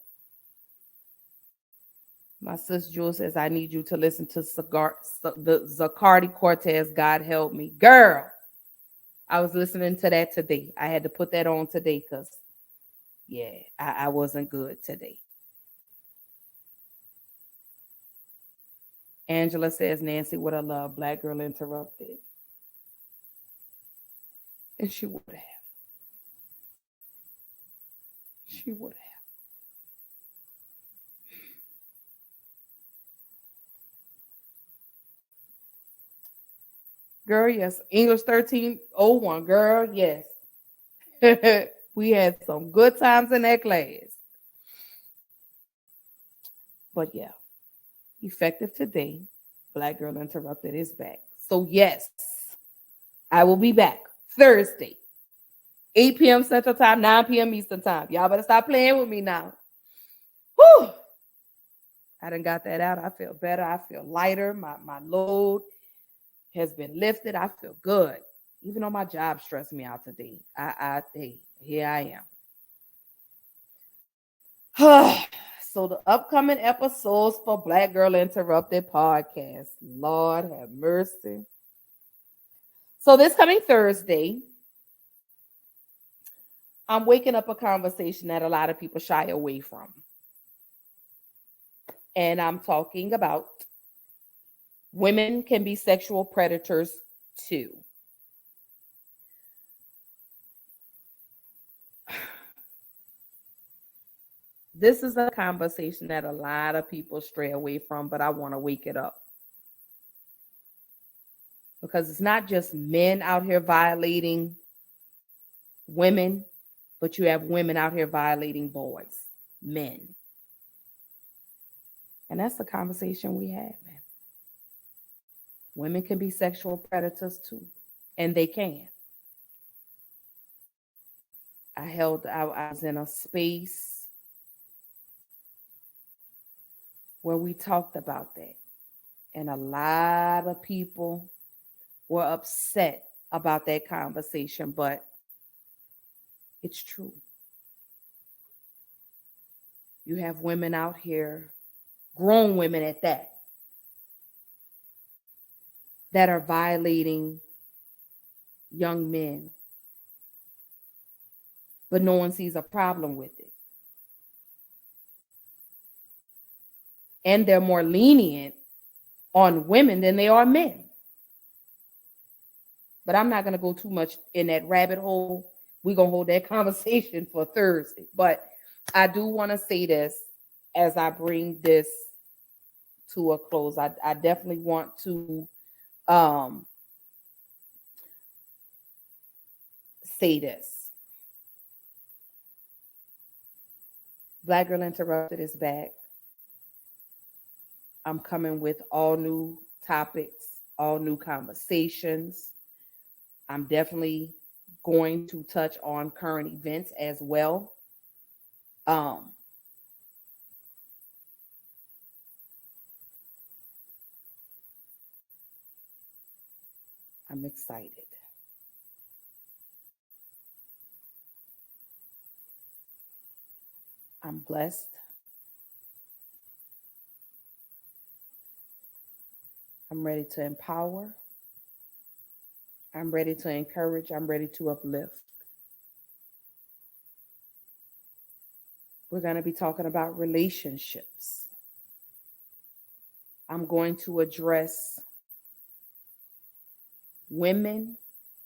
My sister Jewel says, I need you to listen to the Zacardi Cortez, God Help Me. Girl, I was listening to that today. I had to put that on today because, yeah, I wasn't good today. Angela says, Nancy would have loved Black Girl Interrupted. And she would have. She would have. Girl, yes. English 1301, girl, yes. We had some good times in that class. But yeah, effective today, Black Girl Interrupted is back. So yes, I will be back Thursday, 8 p.m. Central Time, 9 p.m. Eastern Time. Y'all better stop playing with me now. Whew. I done got that out. I feel better. I feel lighter. My load has been lifted. I feel good. Even though my job stressed me out today. Hey, here I am. So the upcoming episodes for Black Girl Interrupted podcast. Lord have mercy. So this coming Thursday, I'm waking up a conversation that a lot of people shy away from. And I'm talking about women can be sexual predators too. This is a conversation that a lot of people stray away from, but I want to wake it up. Because it's not just men out here violating women, but you have women out here violating boys, men. And that's the conversation we have, man. Women can be sexual predators too, and they can. I was in a space where we talked about that. And a lot of people were upset about that conversation, but it's true. You have women out here, grown women at that are violating young men, but no one sees a problem with it. And they're more lenient on women than they are men. But I'm not going to go too much in that rabbit hole we're going to hold that conversation for Thursday. But I do want to say this as I bring this to a close. I definitely want to say this. Black Girl Interrupted is back. I'm coming with all new topics, all new conversations. I'm definitely going to touch on current events as well. I'm excited. I'm blessed. I'm ready to empower. I'm ready to encourage. I'm ready to uplift. We're going to be talking about relationships. I'm going to address women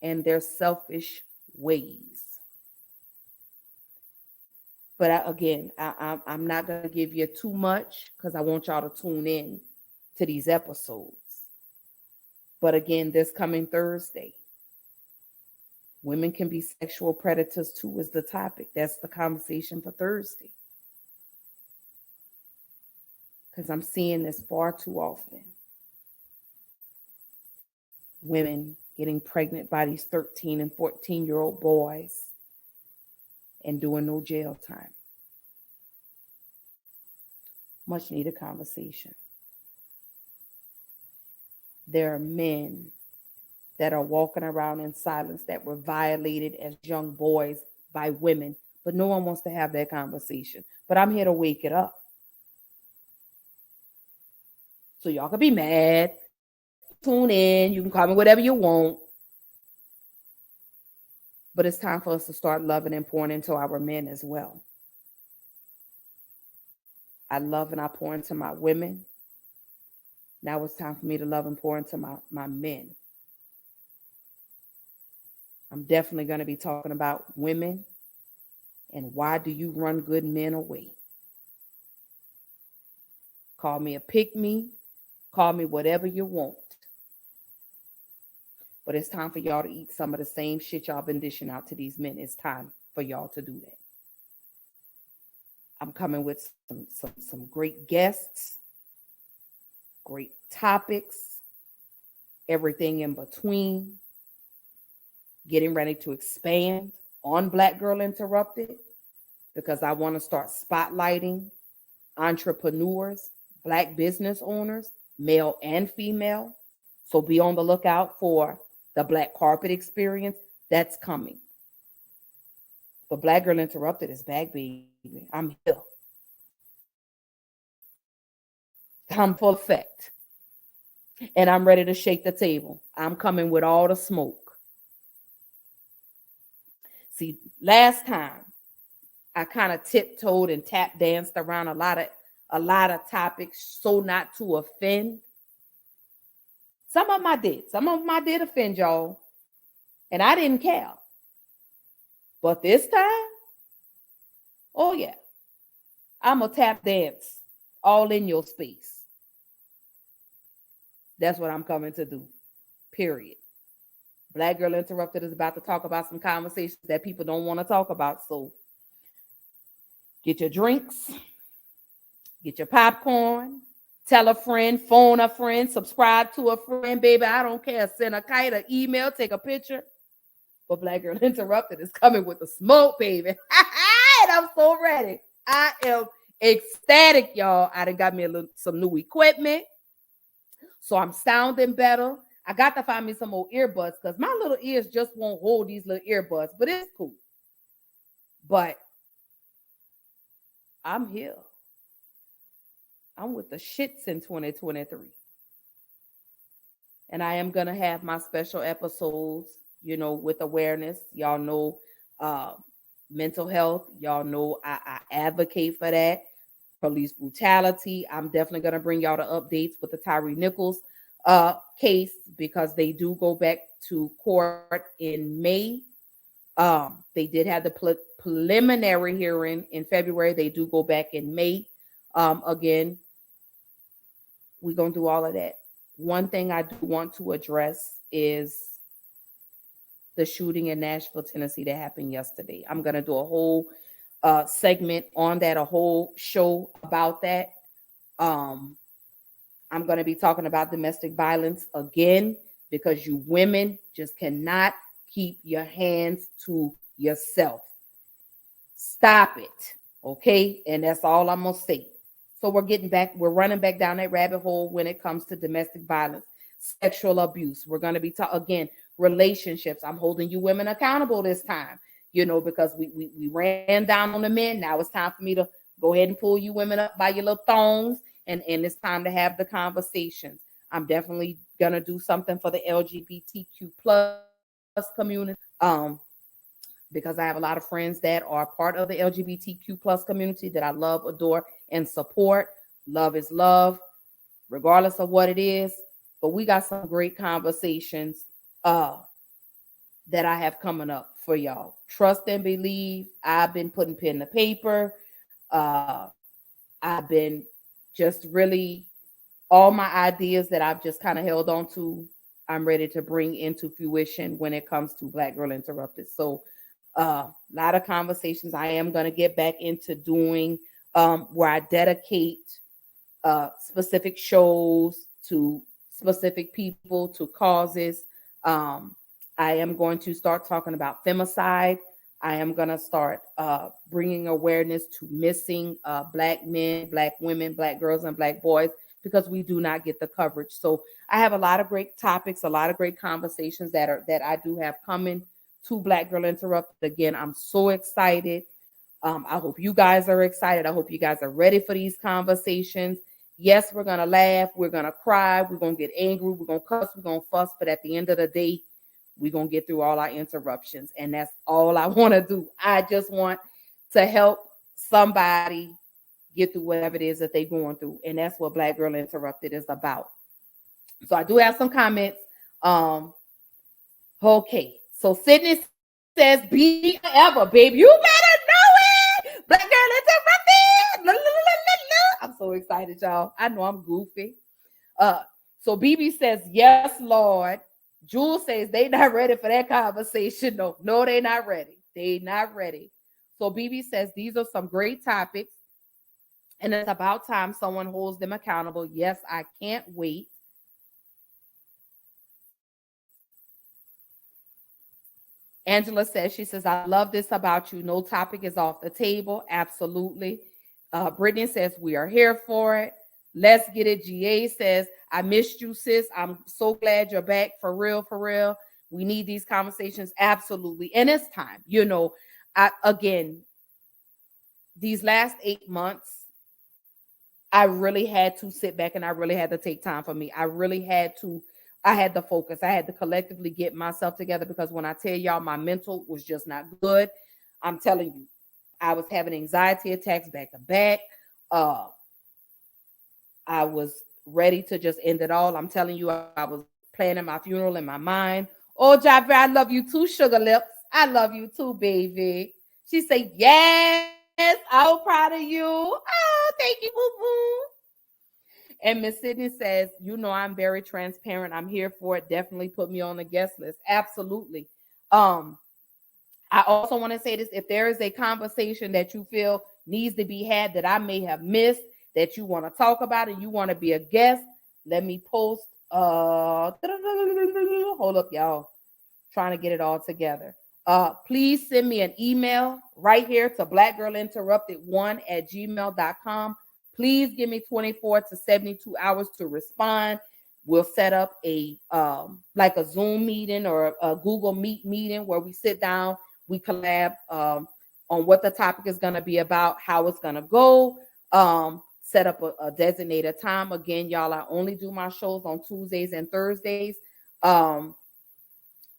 and their selfish ways. But I'm not going to give you too much because I want y'all to tune in to these episodes. But again, this coming Thursday, women can be sexual predators too is the topic. That's the conversation for Thursday. Because I'm seeing this far too often. Women getting pregnant by these 13 and 14-year-old boys and doing no jail time. Much needed conversation. There are men that are walking around in silence that were violated as young boys by women, but no one wants to have that conversation. But I'm here to wake it up. So y'all can be mad, tune in, you can call me whatever you want. But it's time for us to start loving and pouring into our men as well. I love and I pour into my women. Now it's time for me to love and pour into my men. I'm definitely going to be talking about women and why do you run good men away. Call me a pick-me. Call me whatever you want. But it's time for y'all to eat some of the same shit y'all been dishing out to these men. It's time for y'all to do that. I'm coming with some great guests, great topics, everything in between. Getting ready to expand on Black Girl Interrupted because I want to start spotlighting entrepreneurs, Black business owners, male and female. So be on the lookout for the Black Carpet Experience. That's coming. But Black Girl Interrupted is back, baby. I'm here. I'm full effect. And I'm ready to shake the table. I'm coming with all the smoke. See, last time I kind of tiptoed and tap danced around a lot of topics so not to offend. Some of them I did. Some of them I did offend y'all. And I didn't care. But this time, oh yeah, I'm a tap dance all in your space. That's what I'm coming to do. Period. Black Girl Interrupted is about to talk about some conversations that people don't want to talk about. So get your drinks, get your popcorn, tell a friend, phone a friend, subscribe to a friend, baby. I don't care. Send a kite, an email, take a picture. But Black Girl Interrupted is coming with the smoke, baby. And I'm so ready. I am ecstatic, y'all. I done got me some new equipment. So I'm sounding better. I got to find me some old earbuds because my little ears just won't hold these little earbuds, but it's cool. But I'm here. I'm with the shits in 2023. And I am going to have my special episodes, with awareness. Y'all know mental health. Y'all know I advocate for that. Police brutality. I'm definitely going to bring y'all the updates with the Tyree Nichols case because they do go back to court in May. They did have the preliminary hearing in February. They do go back in May. Again, we're going to do all of that. One thing I do want to address is the shooting in Nashville, Tennessee that happened yesterday. I'm going to do a whole segment on that, a whole show about that. I'm going to be talking about domestic violence again, because you women just cannot keep your hands to yourself. Stop it. Okay. And that's all I'm going to say. So we're running back down that rabbit hole when it comes to domestic violence, sexual abuse. We're going to be again, relationships. I'm holding you women accountable this time, because we ran down on the men. Now it's time for me to go ahead and pull you women up by your little thongs, and it's time to have the conversations. I'm definitely going to do something for the LGBTQ plus community, because I have a lot of friends that are part of the LGBTQ plus community that I love, adore, and support. Love is love, regardless of what it is. But we got some great conversations that I have coming up for y'all. Trust and believe. I've been putting pen to paper. I've been just really, all my ideas that I've just kind of held on to, I'm ready to bring into fruition when it comes to Black Girl Interrupted. So a lot of conversations I am going to get back into doing, where I dedicate specific shows to specific people, to causes. I am going to start talking about femicide. I am going to start bringing awareness to missing Black men, Black women, Black girls, and Black boys, because we do not get the coverage. So I have a lot of great topics, a lot of great conversations that I do have coming to Black Girl Interrupted. Again, I'm so excited. I hope you guys are excited. I hope you guys are ready for these conversations. Yes, we're going to laugh. We're going to cry. We're going to get angry. We're going to cuss. We're going to fuss. But at the end of the day, we're going to get through all our interruptions. And that's all I want to do. I just want to help somebody get through whatever it is that they're going through. And that's what Black Girl Interrupted is about. So I do have some comments. Okay. So Sydney says, be ever, baby. You better know it. Black Girl Interrupted. La, la, la, la, la. I'm so excited, y'all. I know I'm goofy. So BB says, yes, Lord. Jules says they not ready for that conversation. No, they not ready. They not ready. So BB says these are some great topics, and it's about time someone holds them accountable. Yes, I can't wait. Angela says, she says, I love this about you. No topic is off the table. Absolutely. Brittany says, we are here for it. Let's get it. GA says, I missed you, sis. I'm so glad you're back. For real, for real. We need these conversations. Absolutely. And it's time. Again, these last 8 months, I really had to sit back and I really had to take time for me. I had to focus. I had to collectively get myself together, because when I tell y'all my mental was just not good, I'm telling you, I was having anxiety attacks back to back. I was ready to just end it all. I'm telling you, I was planning my funeral in my mind. Oh, Javert, I love you too, Sugar Lips. I love you too, baby. She said, yes, I'm proud of you. Oh, thank you, boo-boo. And Miss Sydney says, I'm very transparent. I'm here for it. Definitely put me on the guest list. Absolutely. I also want to say this. If there is a conversation that you feel needs to be had that I may have missed, that you want to talk about and you want to be a guest, let me post. Hold up, y'all. Trying to get it all together. Please send me an email right here to blackgirlinterrupted1@gmail.com. Please give me 24 to 72 hours to respond. We'll set up a Zoom meeting or a Google Meet meeting where we sit down, we collab on what the topic is going to be about, how it's going to go, set up a designated time. Again, y'all, I only do my shows on Tuesdays and Thursdays.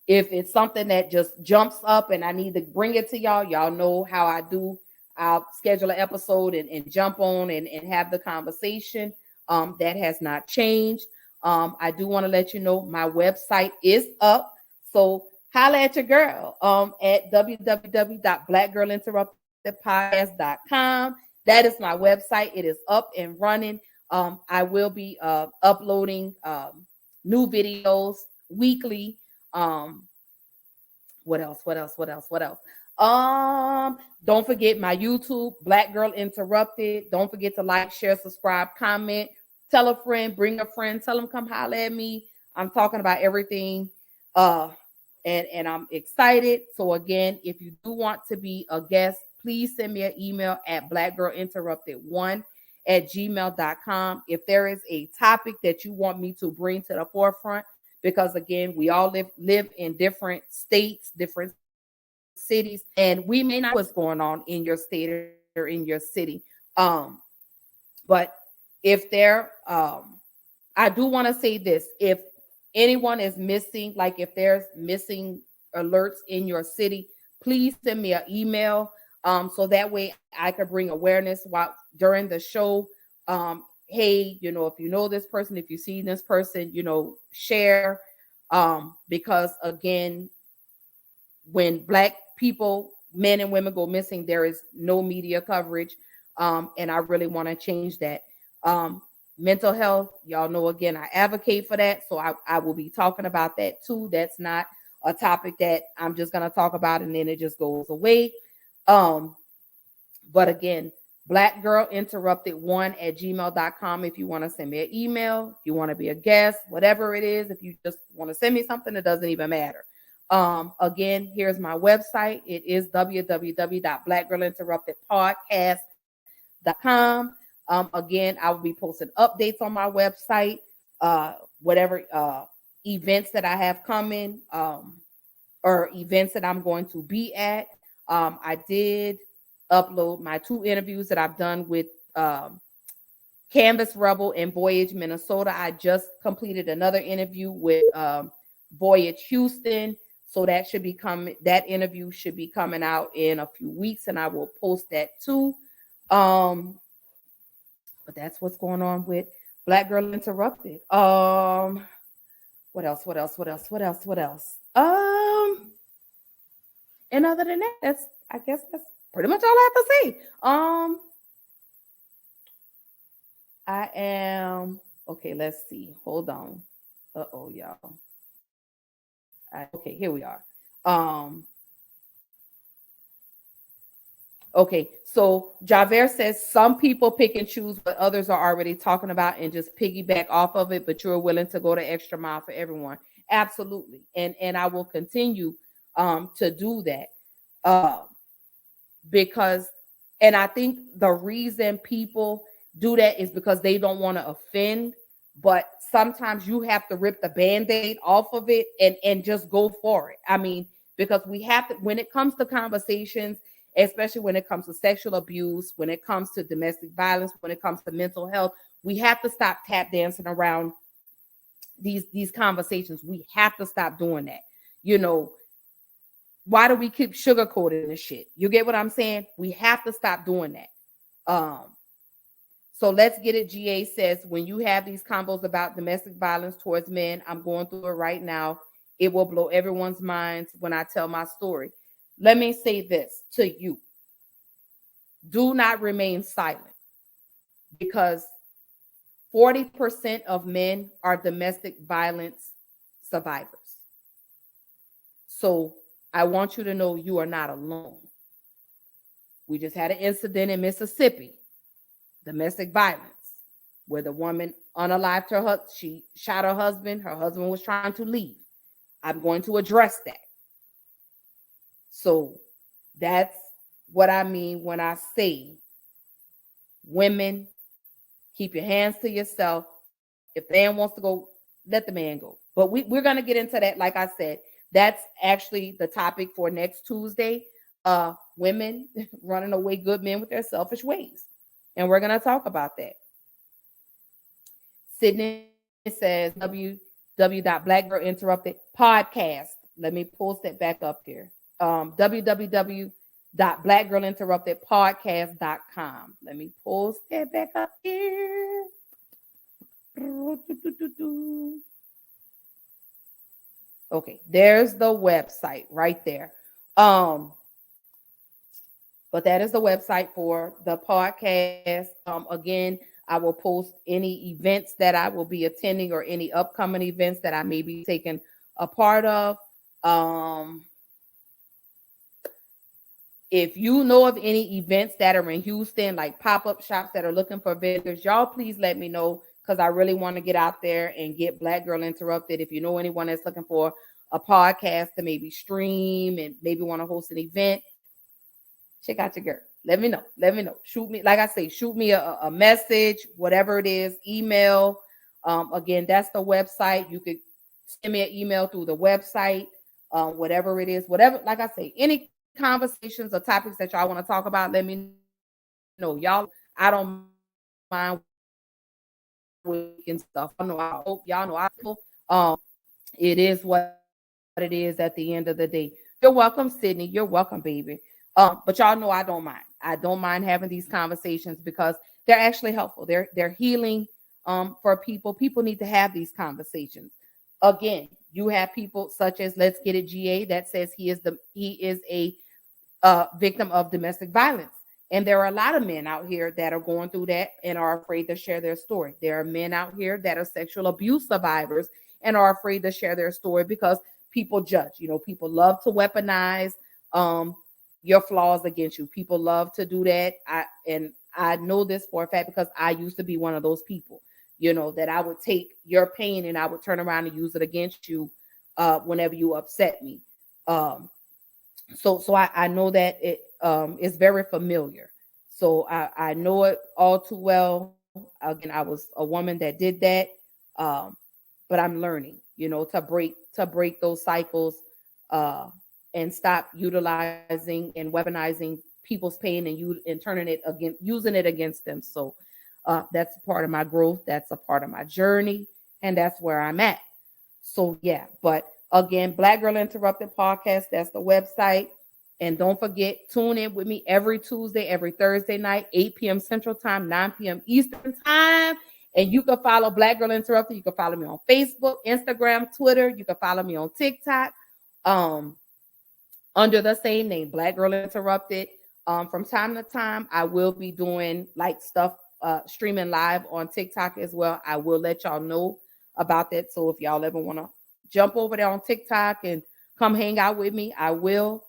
If it's something that just jumps up and I need to bring it to y'all know how I do. I'll schedule an episode and jump on and have the conversation. That has not changed. I do want to let you know my website is up. So holla at your girl at www.blackgirlinterruptedpodcast.com. That is my website. It is up and running. I will be uploading new videos weekly. What else? Don't forget my YouTube, Black Girl Interrupted. Don't forget to like, share, subscribe, comment, tell a friend, bring a friend, tell them come holler at me. I'm talking about everything. And I'm excited. So again, if you do want to be a guest, please send me an email at blackgirlinterrupted1@gmail.com. If there is a topic that you want me to bring to the forefront, because again, we all live in different states, different cities, and we may not know what's going on in your state or in your city. But if there, I do want to say this: if anyone is missing, like if there's missing alerts in your city, please send me an email, so that way I could bring awareness while during the show. Hey, you know, if you know this person, if you see this person, you know, share, because again, when Black people, men and women, go missing, there is no media coverage, and I really want to change that. Mental health, y'all know, again, I advocate for that, so I will be talking about that too. That's not a topic that I'm just going to talk about and then it just goes away. But again, blackgirlinterrupted1@gmail.com if you want to send me an email, if you want to be a guest, whatever it is. If you just want to send me something, it doesn't even matter. Again, here's my website. It is www.blackgirlinterruptedpodcast.com. Again, I will be posting updates on my website, whatever events that I have coming, or events that I'm going to be at. I did upload my 2 interviews that I've done with Canvas Rebel and Voyage Minnesota. I just completed another interview with Voyage Houston. So that interview should be coming out in a few weeks, and I will post that too. But that's what's going on with Black Girl Interrupted. What else? And other than that, I guess that's pretty much all I have to say. I am okay. Let's see. Hold on. Y'all. Okay, here we are. Okay, so Javert says some people pick and choose what others are already talking about and just piggyback off of it, but you're willing to go the extra mile for everyone. Absolutely. And I will continue to do that. Because, and I think the reason people do that is because they don't want to offend, but sometimes you have to rip the Band-Aid off of it and just go for it. I mean, because we have to, when it comes to conversations, especially when it comes to sexual abuse, when it comes to domestic violence, when it comes to mental health, we have to stop tap dancing around these conversations. We have to stop doing that. You know, why do we keep sugarcoating this shit? You get what I'm saying? We have to stop doing that. So let's get it. GA says, when you have these combos about domestic violence towards men, I'm going through it right now. It will blow everyone's minds when I tell my story. Let me say this to you. Do not remain silent, because 40% of men are domestic violence survivors. So I want you to know you are not alone. We just had an incident in Mississippi, domestic violence, where the woman unalived her husband. She shot her husband. Her husband was trying to leave. I'm going to address that. So that's what I mean when I say, women, keep your hands to yourself. If the man wants to go, let the man go. But we're going to get into that. Like I said, that's actually the topic for next Tuesday. Women running away good men with their selfish ways. And we're going to talk about that. Sydney says www.blackgirlinterruptedpodcast. Let me post that back up here. www.blackgirlinterruptedpodcast.com. Let me post that back up here. Okay, there's the website right there. But that is the website for the podcast. Again, I will post any events that I will be attending or any upcoming events that I may be taking a part of. If you know of any events that are in Houston, like pop-up shops that are looking for vendors, y'all please let me know, because I really want to get out there and get Black Girl Interrupted. If you know anyone that's looking for a podcast to maybe stream and maybe want to host an event, check out your girl. Let me know. Let me know. Shoot me, like I say, shoot me a message, whatever it is, email. Again, that's the website. You could send me an email through the website, whatever it is, whatever. Like I say, any conversations or topics that y'all want to talk about, let me know. Y'all, I don't mind and stuff. I hope y'all know it is what it is at the end of the day. You're welcome, Sydney. You're welcome, baby. But y'all know I don't mind. I don't mind having these conversations because they're actually helpful. They're healing for people. People need to have these conversations. Again, you have people such as Let's Get It GA that says he is a victim of domestic violence. And there are a lot of men out here that are going through that and are afraid to share their story. There are men out here that are sexual abuse survivors and are afraid to share their story because people judge. You know, people love to weaponize your flaws against you. People love to do that. I know this for a fact because I used to be one of those people, you know, that I would take your pain and I would turn around and use it against you whenever you upset me. So I know that it is very familiar. So I know it all too well. Again, I was a woman that did that, but I'm learning, you know, to break those cycles and stop utilizing and weaponizing people's pain and turning it against, using it against them. So that's a part of my growth. That's a part of my journey, and that's where I'm at. So yeah, but again, Black Girl Interrupted podcast, that's the website. And don't forget, tune in with me every Tuesday, every Thursday night, 8 p.m. Central Time, 9 p.m. Eastern Time. And you can follow Black Girl Interrupted. You can follow me on Facebook, Instagram, Twitter. You can follow me on TikTok under the same name, Black Girl Interrupted. From time to time, I will be doing like stuff, streaming live on TikTok as well. I will let y'all know about that. So if y'all ever want to jump over there on TikTok and come hang out with me, I will.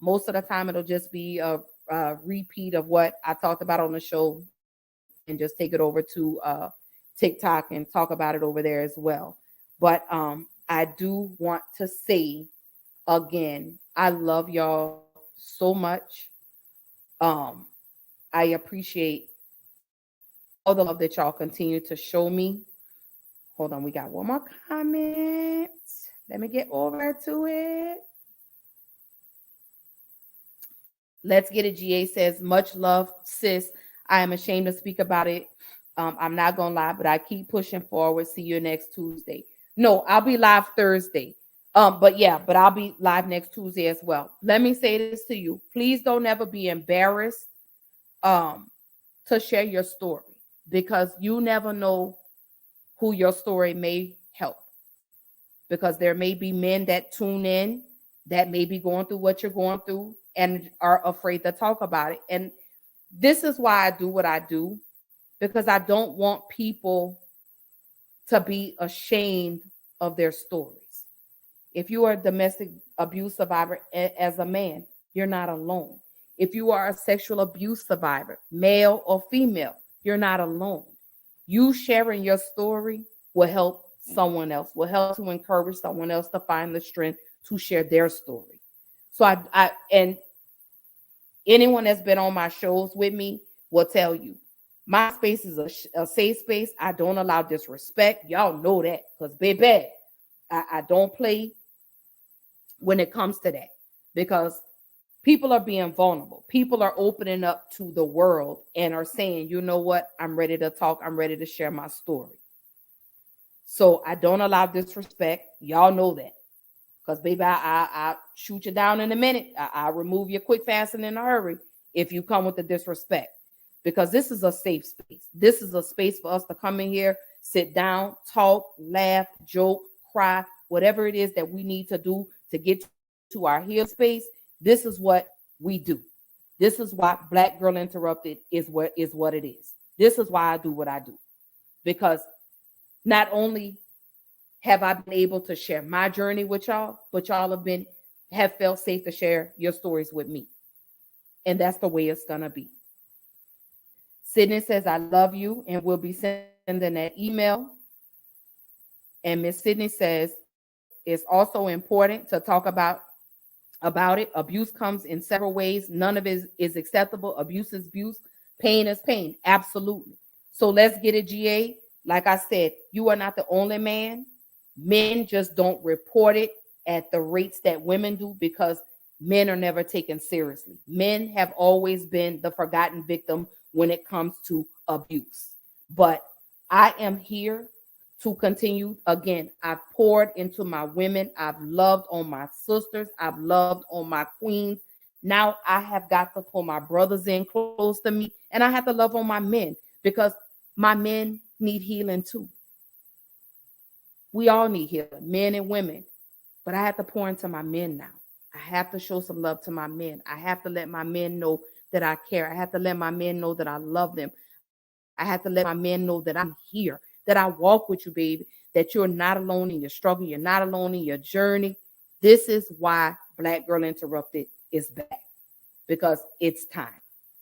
Most of the time it'll just be a repeat of what I talked about on the show and just take it over to TikTok and talk about it over there as well. But I do want to say again, I love y'all so much. I appreciate all the love that y'all continue to show me. Hold on, we got one more comment. Let me get over to it. Let's Get It GA says, much love, sis. I am ashamed to speak about it. I'm not going to lie, but I keep pushing forward. See you next Tuesday. No, I'll be live Thursday. But I'll be live next Tuesday as well. Let me say this to you. Please don't ever be embarrassed to share your story, because you never know who your story may help. Because there may be men that tune in that may be going through what you're going through and are afraid to talk about it. And this is why I do what I do, because I don't want people to be ashamed of their stories. If you are a domestic abuse survivor as a man, you're not alone. If you are a sexual abuse survivor, male or female, you're not alone. You sharing your story will help someone else, will help to encourage someone else to find the strength to share their story. So I and anyone that's been on my shows with me will tell you, my space is a safe space. I don't allow disrespect. Y'all know that, because baby, I don't play when it comes to that, because people are being vulnerable. People are opening up to the world and are saying, you know what? I'm ready to talk. I'm ready to share my story. So I don't allow disrespect. Y'all know that. Because, baby, I shoot you down in a minute. I remove you quick, fast, and in a hurry if you come with the disrespect. Because this is a safe space. This is a space for us to come in here, sit down, talk, laugh, joke, cry, whatever it is that we need to do to get to our heal space, this is what we do. This is why Black Girl Interrupted is what it is. This is why I do what I do. Because not only have I been able to share my journey with y'all, but y'all have felt safe to share your stories with me. And that's the way it's gonna be. Sydney says, I love you, and we'll be sending that email. And Miss Sydney says, it's also important to talk about it. Abuse comes in several ways. None of it is acceptable. Abuse is abuse. Pain is pain. Absolutely. So let's get it, GA. Like I said, you are not the only man. Men just don't report it at the rates that women do because men are never taken seriously. Men have always been the forgotten victim when it comes to abuse. But I am here to continue. Again, I've poured into my women. I've loved on my sisters. I've loved on my queens. Now I have got to pull my brothers in close to me, and I have to love on my men because my men need healing too. We all need healing, men and women, but I have to pour into my men now. I have to show some love to my men. I have to let my men know that I care. I have to let my men know that I love them. I have to let my men know that I'm here, that I walk with you, baby, that you're not alone in your struggle. You're not alone in your journey. This is why Black Girl Interrupted is back, because it's time.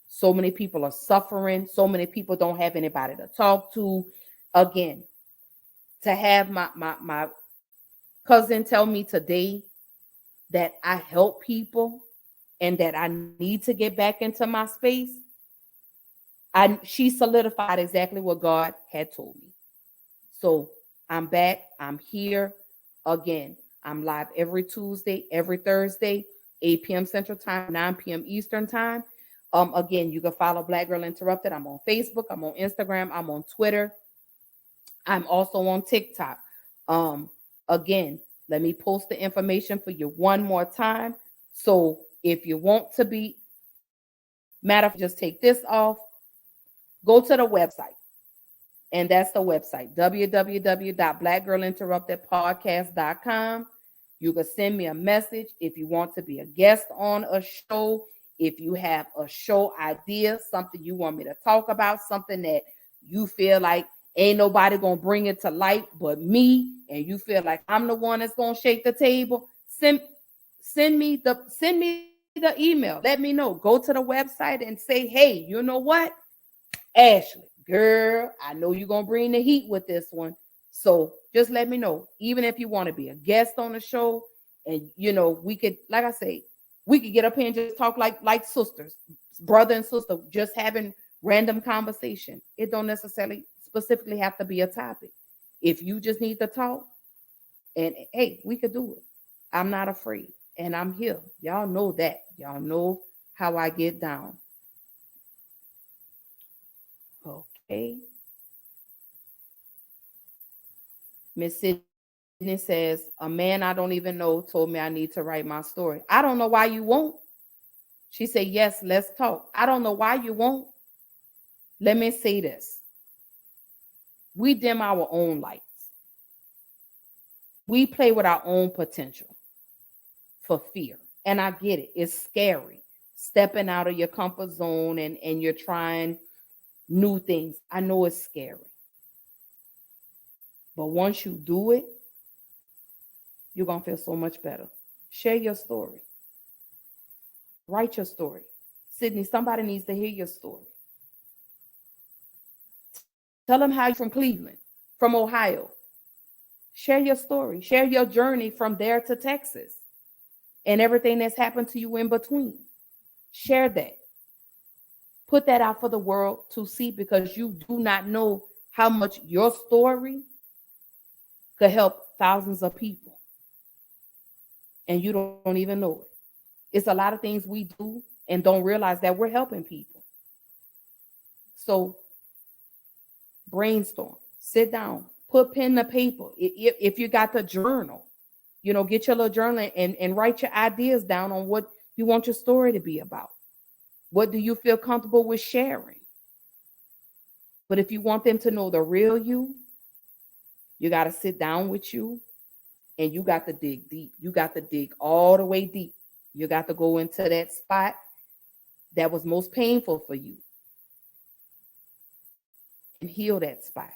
So many people are suffering. So many people don't have anybody to talk to. Again, to have my cousin tell me today that I help people and that I need to get back into my space, she solidified exactly what God had told me. So I'm back. I'm here again. I'm live every Tuesday, every Thursday, 8 p.m. Central Time, 9 p.m. Eastern Time. Again, you can follow Black Girl Interrupted. I'm on Facebook. I'm on Instagram. I'm on Twitter. I'm also on TikTok. Again, let me post the information for you one more time. So if you want to be, just take this off, go to the website. And that's the website, www.blackgirlinterruptedpodcast.com. You can send me a message if you want to be a guest on a show. If you have a show idea, something you want me to talk about, something that you feel like ain't nobody going to bring it to light but me, and you feel like I'm the one that's going to shake the table, send me the email. Let me know. Go to the website and say, hey, you know what? Ashley, girl, I know you're going to bring the heat with this one. So just let me know. Even if you want to be a guest on the show, and, we could, like I say, we could get up here and just talk like sisters, brother and sister, just having random conversation. It don't necessarily specifically have to be a topic. If you just need to talk, and hey, we could do it. I'm not afraid, and I'm here. Y'all know that. Y'all know how I get down. Okay. Miss Sydney says, a man I don't even know told me I need to write my story. I don't know why you won't. She said, yes, let's talk. I don't know why you won't. Let me say this. We dim our own lights. We play with our own potential for fear. And I get it. It's scary. Stepping out of your comfort zone and you're trying new things. I know it's scary. But once you do it, you're going to feel so much better. Share your story. Write your story. Sydney, somebody needs to hear your story. Tell them how you're from Cleveland, from Ohio. Share your story. Share your journey from there to Texas and everything that's happened to you in between. Share that. Put that out for the world to see, because you do not know how much your story could help thousands of people. And you don't even know it. It's a lot of things we do and don't realize that we're helping people. So brainstorm, sit down, put pen to paper. If you got the journal, get your little journal and write your ideas down on what you want your story to be about. What do you feel comfortable with sharing? But if you want them to know the real you, you got to sit down with you And you got to dig deep. You got to dig all the way deep. You got to go into that spot that was most painful for you and heal that spot.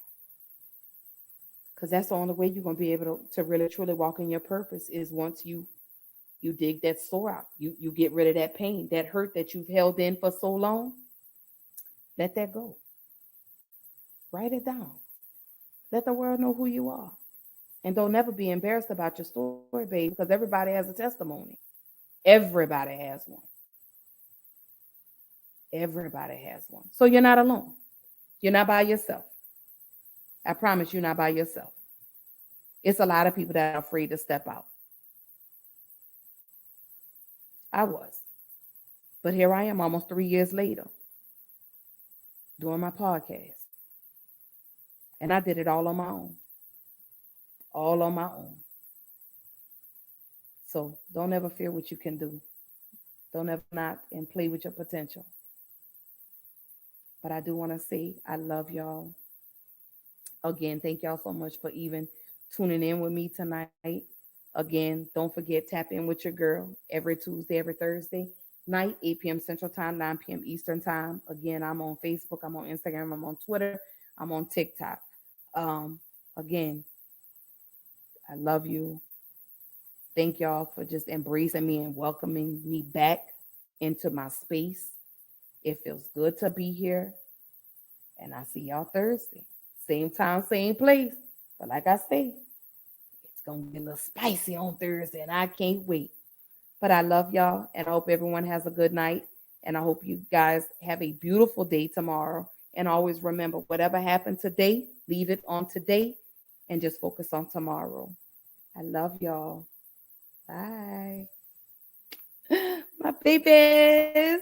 Because that's the only way you're going to be able to really, truly walk in your purpose is once you dig that sore out. You get rid of that pain, that hurt that you've held in for so long. Let that go. Write it down. Let the world know who you are. And don't never be embarrassed about your story, babe, because everybody has a testimony. Everybody has one. Everybody has one. So you're not alone. You're not by yourself. I promise you're not by yourself. It's a lot of people that are afraid to step out. I was. But here I am almost 3 years later doing my podcast. And I did it all on my own. All on my own. So don't ever fear what you can do. Don't ever not and play with your potential. But I do want to say I love y'all. Again, thank y'all so much for even tuning in with me tonight. Again, don't forget, tap in with your girl every Tuesday, every Thursday night, 8 p.m. Central Time, 9 p.m. Eastern Time. Again, I'm on Facebook, I'm on Instagram, I'm on Twitter, I'm on TikTok. Again, I love you. Thank y'all for just embracing me and welcoming me back into my space. It feels good to be here. And I see y'all Thursday. Same time, same place. But like I say, it's going to be a little spicy on Thursday, and I can't wait. But I love y'all, and I hope everyone has a good night. And I hope you guys have a beautiful day tomorrow. And always remember, whatever happened today, leave it on today and just focus on tomorrow. I love y'all. Bye. My babies.